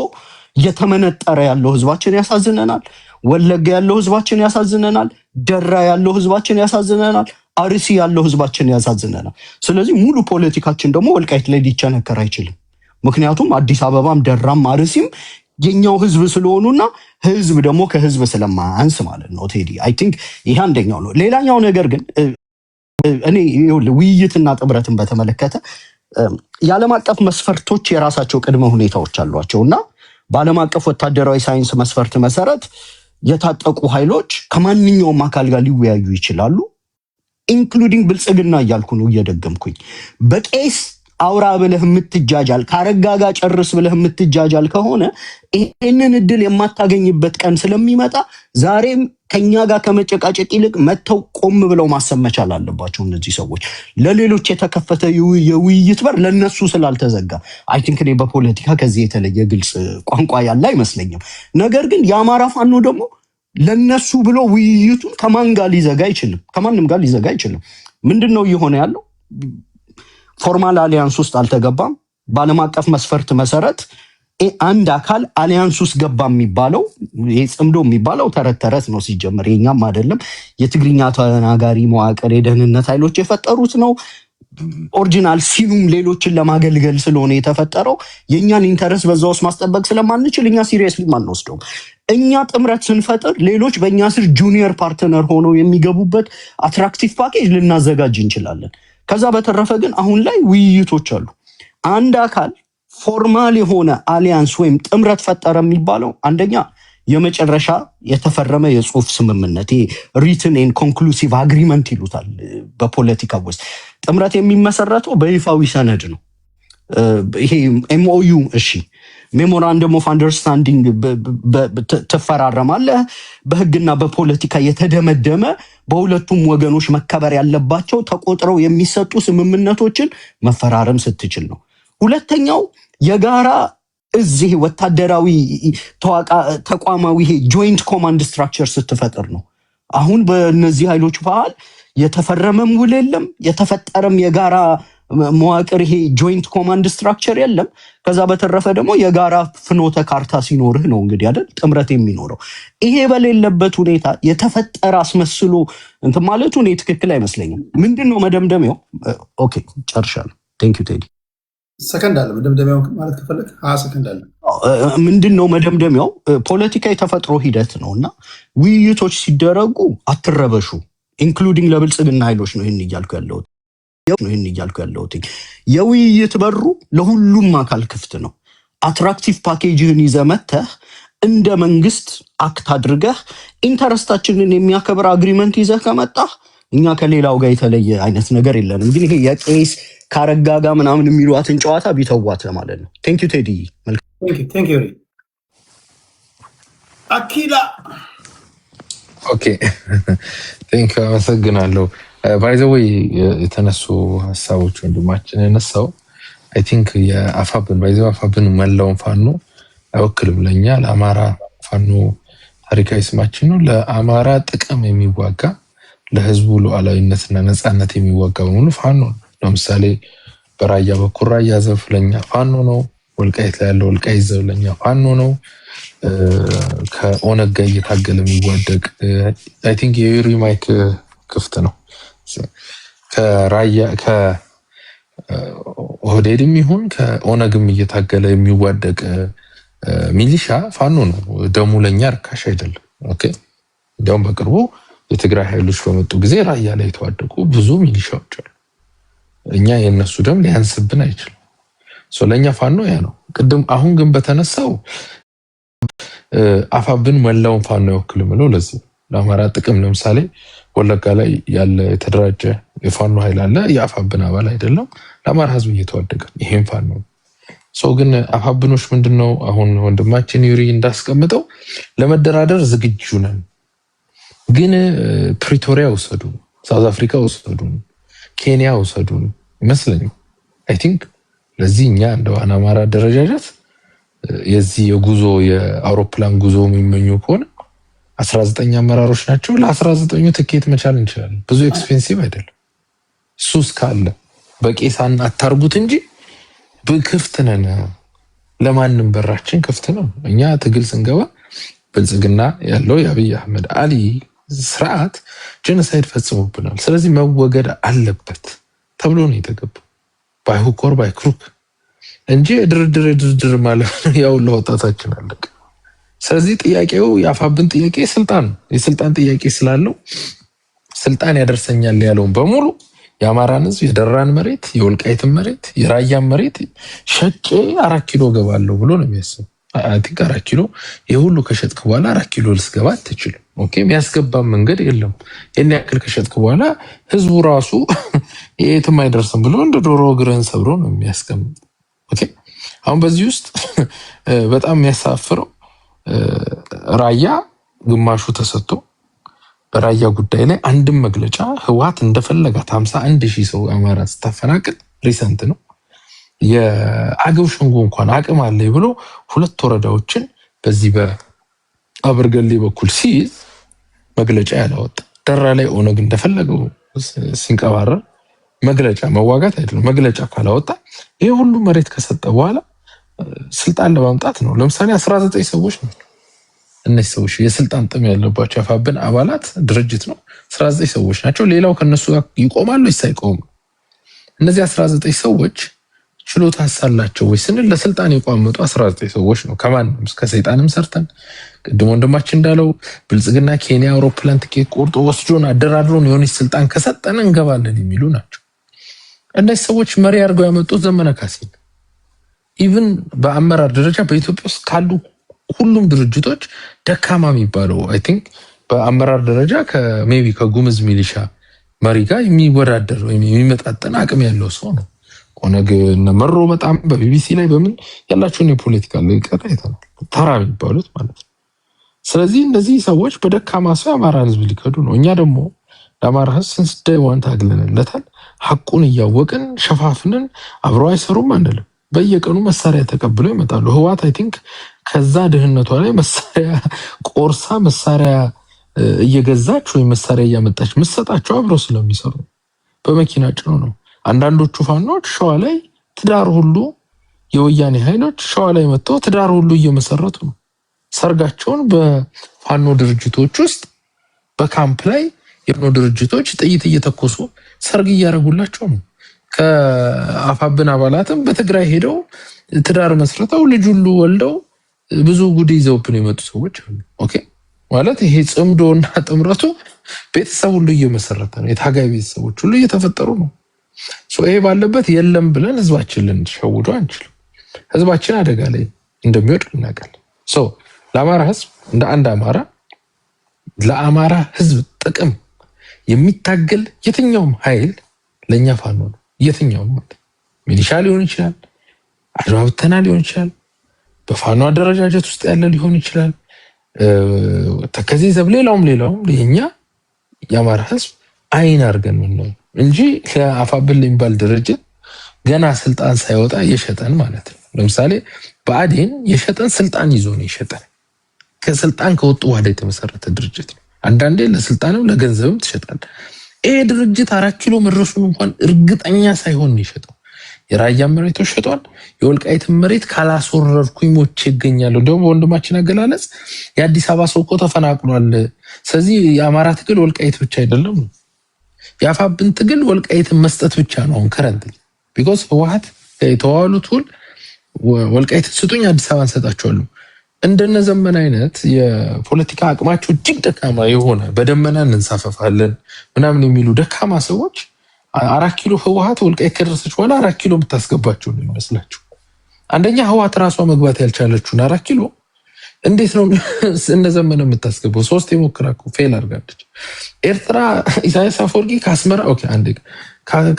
እየተመነጠረ ያለው ህዝባችን ያሳዝነናል። ወለጋ ያለው ህዝባችን ያሳዝነናል። ደራ ያለው ህዝባችን ያሳዝነናል። አርሲ ያለው ህዝባችን ያሳዝነናል። ስለዚህ ሙሉ ፖለቲካችን ደግሞ ወልቃይት ላይ ሊቸነከር አይችልም። ምክንያቱም አዲስ አበባም ደራም አርሲም የኛው ህዝብ ስለሆኑና ህዝብ ደግሞ ከህዝብ ስለማያንስ ማለት ነው። ቴዲ አይ ቲንክ ይሄ አንደኛው ነው። ሌላኛው ነገር ግን እኔ ውይይትና ጥምረትን በተመለከተ የዓለም አቀፍ መስፈርቶች የራሳቸው ቅድመ ሁኔታዎች አሏቸው እና በዓለም አቀፍ ወታደራዊ ሳይንስ መስፈርት መሰረት የታጠቁ ኃይሎች ከማንኛውም አካል ጋር ሊወያዩ ይችላሉ። ኢንክሉዲንግ ብልጽግና እያልኩ ነው እየደገምኩኝ። በቄስ አውራ ብለህ የምትጃጃል ካረጋ ጋር ጨርስ ብለህ የምትጃጃል ከሆነ ይህንን እድል የማታገኝበት ቀን ስለሚመጣ ዛሬም ከኛ ጋር ከመጨቃጨቅ ይልቅ መተው ቆም ብለው ማሰብ መቻል አለባቸው። እነዚህ ሰዎች ለሌሎች የተከፈተ የውይይት በር ለነሱ ስላልተዘጋ አይ ቲንክ እኔ በፖለቲካ ከዚህ የተለየ ግልጽ ቋንቋ ያለ አይመስለኝም። ነገር ግን የአማራ ፋኖ ደግሞ ለነሱ ብሎ ውይይቱን ከማን ጋር ሊዘጋ አይችልም፣ ከማንም ጋር ሊዘጋ አይችልም። ምንድነው እየሆነ ያለው? ፎርማል አሊያንስ ውስጥ አልተገባም። በዓለም አቀፍ መስፈርት መሰረት አንድ አካል አሊያንስ ውስጥ ገባ የሚባለው ይሄ ጽምዶ የሚባለው ተረት ተረት ነው ሲጀምር፣ የኛም አይደለም። የትግርኛ ተናጋሪ መዋቅር የደህንነት ኃይሎች የፈጠሩት ነው። ኦሪጂናል ሲኑም ሌሎችን ለማገልገል ስለሆነ የተፈጠረው የኛን ኢንተረስት በዛ ውስጥ ማስጠበቅ ስለማንችል እኛ ሲሪየስሊ አንወስደውም። እኛ ጥምረት ስንፈጥር ሌሎች በእኛ ስር ጁኒየር ፓርትነር ሆነው የሚገቡበት አትራክቲቭ ፓኬጅ ልናዘጋጅ እንችላለን። ከዛ በተረፈ ግን አሁን ላይ ውይይቶች አሉ። አንድ አካል ፎርማል የሆነ አሊያንስ ወይም ጥምረት ፈጠረ የሚባለው አንደኛ የመጨረሻ የተፈረመ የጽሁፍ ስምምነት ሪትን ኤንድ ኮንክሉሲቭ አግሪመንት ይሉታል በፖለቲካ ውስጥ። ጥምረት የሚመሰረተው በይፋዊ ሰነድ ነው። ይሄ ኤምኦዩ እሺ፣ ሜሞራንደም ኦፍ አንደርስታንዲንግ ትፈራረማለህ። በህግና በፖለቲካ የተደመደመ በሁለቱም ወገኖች መከበር ያለባቸው ተቆጥረው የሚሰጡ ስምምነቶችን መፈራረም ስትችል ነው። ሁለተኛው የጋራ እዚህ ወታደራዊ ተቋማዊ ይሄ ጆይንት ኮማንድ ስትራክቸር ስትፈጥር ነው። አሁን በእነዚህ ኃይሎች መሃል የተፈረመም ውል የለም፣ የተፈጠረም የጋራ መዋቅር ይሄ ጆይንት ኮማንድ ስትራክቸር የለም። ከዛ በተረፈ ደግሞ የጋራ ፍኖተ ካርታ ሲኖርህ ነው እንግዲህ አይደል ጥምረት የሚኖረው። ይሄ በሌለበት ሁኔታ የተፈጠረ አስመስሎ እንትን ማለቱ እኔ ትክክል አይመስለኝም። ምንድነው መደምደሚያው? ኦኬ ጨርሻለሁ። ቴንክ ዩ ቴዲ። ሰከንድ አለ መደምደሚያው ማለት ከፈለክ 20 ሰከንድ አለ። ምንድነው መደምደሚያው? ፖለቲካ የተፈጥሮ ሂደት ነውና ውይይቶች ሲደረጉ አትረበሹ። ኢንክሉዲንግ ለብልጽግና ኃይሎች ነው ይሄን እያልኩ ያለሁት። የውይይት በሩ ለሁሉም አካል ክፍት ነው። አትራክቲቭ ፓኬጅህን ይዘህ መተህ እንደ መንግስት አክት አድርገህ ኢንተረስታችንን የሚያከብር አግሪመንት ይዘህ ከመጣህ እኛ ከሌላው ጋር የተለየ አይነት ነገር የለንም። ግን ይሄ የቄስ ካረጋጋ ምናምን የሚሏትን ጨዋታ ቢተዋት ማለት ነው። ቴንክ ዩ ቴዲ። ቴንክ ዩ አኪላ። ኦኬ ቴንክ ዩ አመሰግናለሁ። ባይ ዘ ወይ የተነሱ ሀሳቦች ወንድማችን ያነሳው አይ ቲንክ የአፋብን ባይ ዘ አፋብን መላውን ፋኖ አይወክልም። ለኛ ለአማራ ፋኖ ታሪካዊ ስማችን ነው። ለአማራ ጥቅም የሚዋጋ ለህዝቡ ሉዓላዊነትና ነፃነት የሚዋጋ በሙሉ ፋኖ ነው። ለምሳሌ በራያ በኩል ራያ ዘብ ለኛ ፋኖ ነው። ወልቃይት ላይ ያለው ወልቃይት ዘብ ለኛ ፋኖ ነው። ከኦነግ ጋር እየታገለ የሚዋደቅ አይ ቲንክ የዩሪ ማይክ ክፍት ነው። ከራያ ከኦህዴድም ይሁን ከኦነግም እየታገለ የሚዋደቅ ሚሊሻ ፋኖ ነው። ደሙ ለኛ ርካሽ አይደለም። ኦኬ እንዲያውም በቅርቡ የትግራይ ኃይሎች በመጡ ጊዜ ራያ ላይ የተዋደቁ ብዙ ሚሊሻዎች አሉ። እኛ የነሱ ደም ሊያንስብን አይችልም። ለኛ ፋኖ ያ ነው። ቅድም አሁን ግን በተነሳው አፋብን መላውን ፋኖ አይወክልም ብለው ለዚህ ለአማራ ጥቅም ለምሳሌ ወለጋ ላይ ያለ የተደራጀ የፋኖ ኃይል አለ። የአፋብን አባል አይደለም። ለአማራ ህዝብ እየተዋደቀ ይሄን ፋኖ ግን አፋብኖች ምንድነው አሁን ወንድማችን ዩሪ እንዳስቀምጠው ለመደራደር ዝግጁ ነን፣ ግን ፕሪቶሪያ ወሰዱ፣ ሳውዝ አፍሪካ ወሰዱ፣ ኬንያ ወሰዱ ይመስለኛል። አይ ቲንክ ለዚህ እኛ እንደው አማራ አደረጃጀት የዚህ የጉዞ የአውሮፕላን ጉዞ የሚመኙ ከሆነ 19 አመራሮች ናቸው። ለ19ኙ ትኬት መቻል እንችላለን። ብዙ ኤክስፔንሲቭ አይደለም። ሱስ ካለ በቄሳን አታርጉት እንጂ በክፍት ነን። ለማንም በራችን ክፍት ነው። እኛ ትግል ስንገባ ብልጽግና ያለው የአብይ አህመድ አሊ ስርዓት ጄኖሳይድ ፈጽሞብናል። ስለዚህ መወገድ አለበት ተብሎ ነው የተገባው። ባይሁክ ኦር ባይክሩክ እንጂ ድርድር ማለት ያው ለወጣታችን አለቀ። ስለዚህ ጥያቄው የአፋብን ጥያቄ ስልጣን የስልጣን ጥያቄ ስላለው ስልጣን ያደርሰኛል ያለውን በሙሉ የአማራን ህዝብ የደራን መሬት የወልቃይትን መሬት የራያን መሬት ሸጬ 4 ኪሎ ገባለሁ ብሎ ነው የሚያስበው። አይ ቲንክ 4 ኪሎ የሁሉ ከሸጥክ በኋላ 4 ኪሎ ልስገባ አትችልም። ኦኬ የሚያስገባ መንገድ የለም። የኔ ያክል ከሸጥክ በኋላ ህዝቡ ራሱ የትም አይደርስም ብሎ እንደ ዶሮ እግርን ሰብሮ ነው የሚያስቀምጥ። ኦኬ አሁን በዚህ ውስጥ በጣም የሚያሳፍረው ራያ ግማሹ ተሰጥቶ በራያ ጉዳይ ላይ አንድም መግለጫ ህወሓት እንደፈለጋት 51,000 ሰው አማራ ስታፈናቅል ሪሰንት ነው። የአገው ሸንጎ እንኳን አቅም አለ ብሎ 2 ወረዳዎችን በዚህ በአበርገሌ በኩል ሲይዝ መግለጫ ያላወጣ፣ ደራ ላይ ኦነግ እንደፈለገው ሲንቀባረር መግለጫ መዋጋት አይደለም መግለጫ ካላወጣ ይሄ ሁሉ መሬት ከሰጠ በኋላ ስልጣን ለማምጣት ነው። ለምሳሌ 19 ሰዎች ነው። እነዚህ ሰዎች የስልጣን ጥም ያለባቸው አፋብን አባላት ድርጅት ነው። 19 ሰዎች ናቸው። ሌላው ከነሱ ጋር ይቆማሉ ይሳይቆም። እነዚህ 19 ሰዎች ችሎታ አሳላቸው ወይ ስንል ለስልጣን የቋመጡ 19 ሰዎች ነው። ከማንም እስከ ሰይጣንም ሰርተን ቅድም ወንድማችን እንዳለው ብልጽግና ኬንያ አውሮፕላን ትኬት ቆርጦ ወስዶን አደራድሮን የሆነች ስልጣን ከሰጠን እንገባለን የሚሉ ናቸው። እነዚህ ሰዎች መሪ አድርገው ያመጡት ዘመነ ካሴ ኢቭን በአመራር ደረጃ በኢትዮጵያ ውስጥ ካሉ ሁሉም ድርጅቶች ደካማ የሚባለው አይ ቲንክ በአመራር ደረጃ ሜቢ ከጉምዝ ሚሊሻ መሪ ጋር የሚወዳደር ወይም የሚመጣጠን አቅም ያለው ሰው ነው። ኦነግ መሮ በጣም በቢቢሲ ላይ በምን ያላቸውን የፖለቲካ ልቀት አይተናል። ተራ የሚባሉት ማለት ነው። ስለዚህ እነዚህ ሰዎች በደካማ ሰው የአማራን ህዝብ ሊከዱ ነው። እኛ ደግሞ ለአማራ ህዝብ ስንስ ዴይ ዋን ታግለንለታል። ሐቁን እያወቅን ሸፋፍንን አብረው አይሰሩም አንልም። በየቀኑ መሳሪያ ተቀብለው ይመጣሉ። ህዋት አይ ቲንክ ከዛ ድህነቷ ላይ መሳሪያ ቆርሳ መሳሪያ እየገዛች ወይ መሳሪያ እያመጣች መሰጣቸው አብረው ስለሚሰሩ በመኪና ጭኖ ነው። አንዳንዶቹ ፋኖች ሸዋ ላይ ትዳር ሁሉ የወያኔ ኃይሎች ሸዋ ላይ መጥተው ትዳር ሁሉ እየመሰረቱ ነው። ሰርጋቸውን በፋኖ ድርጅቶች ውስጥ በካምፕ ላይ የፋኖ ድርጅቶች ጥይት እየተኮሱ ሰርግ እያደረጉላቸው ነው። ከአፋብን አባላትም በትግራይ ሄደው ትዳር መስርተው ልጅ ሁሉ ወልደው ብዙ ጉድ ይዘውብን የመጡ ሰዎች አሉ። ኦኬ ማለት ይሄ ጽምዶና ጥምረቱ ቤተሰብ ሁሉ እየመሰረተ ነው። የታጋይ ቤተሰቦች ሁሉ እየተፈጠሩ ነው። ይሄ ባለበት የለም ብለን ህዝባችን ልንሸውዶ አንችልም። ህዝባችን አደጋ ላይ እንደሚወድቅ እናውቃለን። ለአማራ ህዝብ እንደ አንድ አማራ ለአማራ ህዝብ ጥቅም የሚታገል የትኛውም ኃይል ለኛ ፋኖ ነው። የትኛውም ሚሊሻ ሊሆን ይችላል፣ አድማ ብተና ሊሆን ይችላል፣ በፋኖ አደረጃጀት ውስጥ ያለ ሊሆን ይችላል፣ ተከዚህ ዘብ ሌላውም የኛ የአማራ ህዝብ አይን አድርገን ነው እንጂ ለአፋብል የሚባል ድርጅት ገና ስልጣን ሳይወጣ የሸጠን ማለት ነው። ለምሳሌ ብአዴን የሸጠን ስልጣን ይዞ ነው የሸጠን። ከስልጣን ከወጡ በኋላ የተመሰረተ ድርጅት ነው። አንዳንዴ ለስልጣንም ለገንዘብም ትሸጣል። ይሄ ድርጅት 4 ኪሎ መድረሱን እንኳን እርግጠኛ ሳይሆን ነው የሸጠው። የራያ መሬቶች ሸጧል። የወልቃይትን መሬት ካላስወረርኩኝ ሞቼ ይገኛለሁ። ደግሞ ወንድማችን አገላለጽ የአዲስ አበባ ሰው እኮ ተፈናቅሏል። ስለዚህ የአማራ ትግል ወልቃይት ብቻ አይደለም፣ የአፋብን ትግል ወልቃይትን መስጠት ብቻ ነው። አሁን ከረንት ቢኮዝ ህወሓት የተዋሉት ሁሉ ወልቃይትን ስጡኝ አዲስ አበባ እንሰጣቸዋለሁ። እንደነ ዘመን አይነት የፖለቲካ አቅማቸው እጅግ ደካማ የሆነ በደመና እንንሳፈፋለን ምናምን የሚሉ ደካማ ሰዎች 4 ኪሎ ህወሓት ወልቃይት ከደረሰች በኋላ 4 ኪሎ የምታስገባቸው ነው ይመስላችሁ? አንደኛ ህወሓት ራሷ መግባት ያልቻለችውን 4 ኪሎ እንዴት ነው እነ ዘመን የምታስገባው? 3 የሞክራ እኮ ፌል አድርጋለች። ኤርትራ ኢሳያስ አፈወርቂ ከአስመራ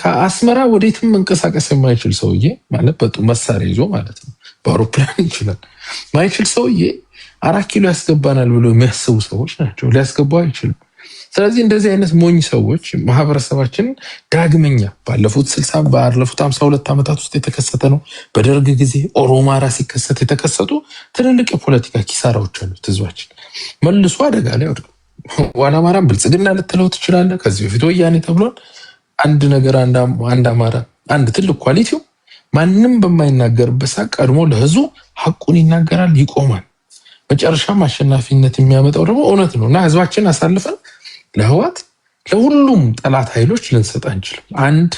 ከአስመራ ወዴትም መንቀሳቀስ የማይችል ሰውዬ ማለት በጡ መሳሪያ ይዞ ማለት ነው በአውሮፕላን ይችላል ማይችል ሰውዬ 4 ኪሎ ያስገባናል ብሎ የሚያስቡ ሰዎች ናቸው። ሊያስገቡ አይችልም። ስለዚህ እንደዚህ አይነት ሞኝ ሰዎች ማህበረሰባችን ዳግመኛ ባለፉት 52 ዓመታት ውስጥ የተከሰተ ነው። በደርግ ጊዜ ኦሮማራ ሲከሰት የተከሰቱ ትልልቅ የፖለቲካ ኪሳራዎች አሉት። ህዝባችን መልሶ አደጋ ላይ ወድቋል። ዋና አማራን ብልጽግና ልትለው ትችላለህ። ከዚህ በፊት ወያኔ ተብሏል። አንድ ነገር አንድ አማራ አንድ ትልቅ ኳሊቲው ማንም በማይናገርበት ሰዓት ቀድሞ ለህዝቡ ሐቁን ይናገራል፣ ይቆማል። መጨረሻም አሸናፊነት የሚያመጣው ደግሞ እውነት ነው እና ህዝባችን አሳልፈን ለህወሓት ለሁሉም ጠላት ኃይሎች ልንሰጥ አንችልም። አንድ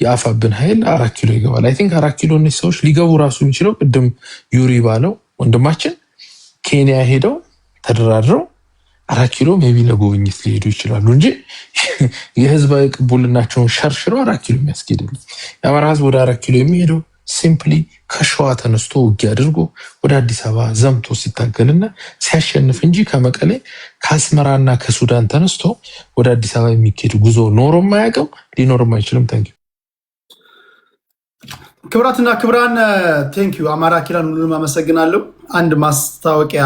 የአፋብን ኃይል 4 ኪሎ ይገባል። አይ ቲንክ 4 ኪሎ እነዚህ ሰዎች ሊገቡ ራሱ የሚችለው ቅድም ዩሪ ባለው ወንድማችን ኬንያ ሄደው ተደራድረው 4 ኪሎ ሜቢ ለጉብኝት ሊሄዱ ይችላሉ እንጂ የህዝባዊ ቅቡልናቸውን ሸርሽረው 4 ኪሎ የሚያስኬድል። የአማራ ህዝብ ወደ 4 ኪሎ የሚሄደው ሲምፕሊ ከሸዋ ተነስቶ ውጊያ አድርጎ ወደ አዲስ አበባ ዘምቶ ሲታገልና ሲያሸንፍ እንጂ ከመቀሌ ከአስመራና ከሱዳን ተነስቶ ወደ አዲስ አበባ የሚኬድ ጉዞ ኖሮም አያውቅም፣ ሊኖርም አይችልም። ታንኪዩ ክብራትና ክብራን፣ ቴንኪዩ። አማራ ኪራን ሁሉንም አመሰግናለሁ። አንድ ማስታወቂያ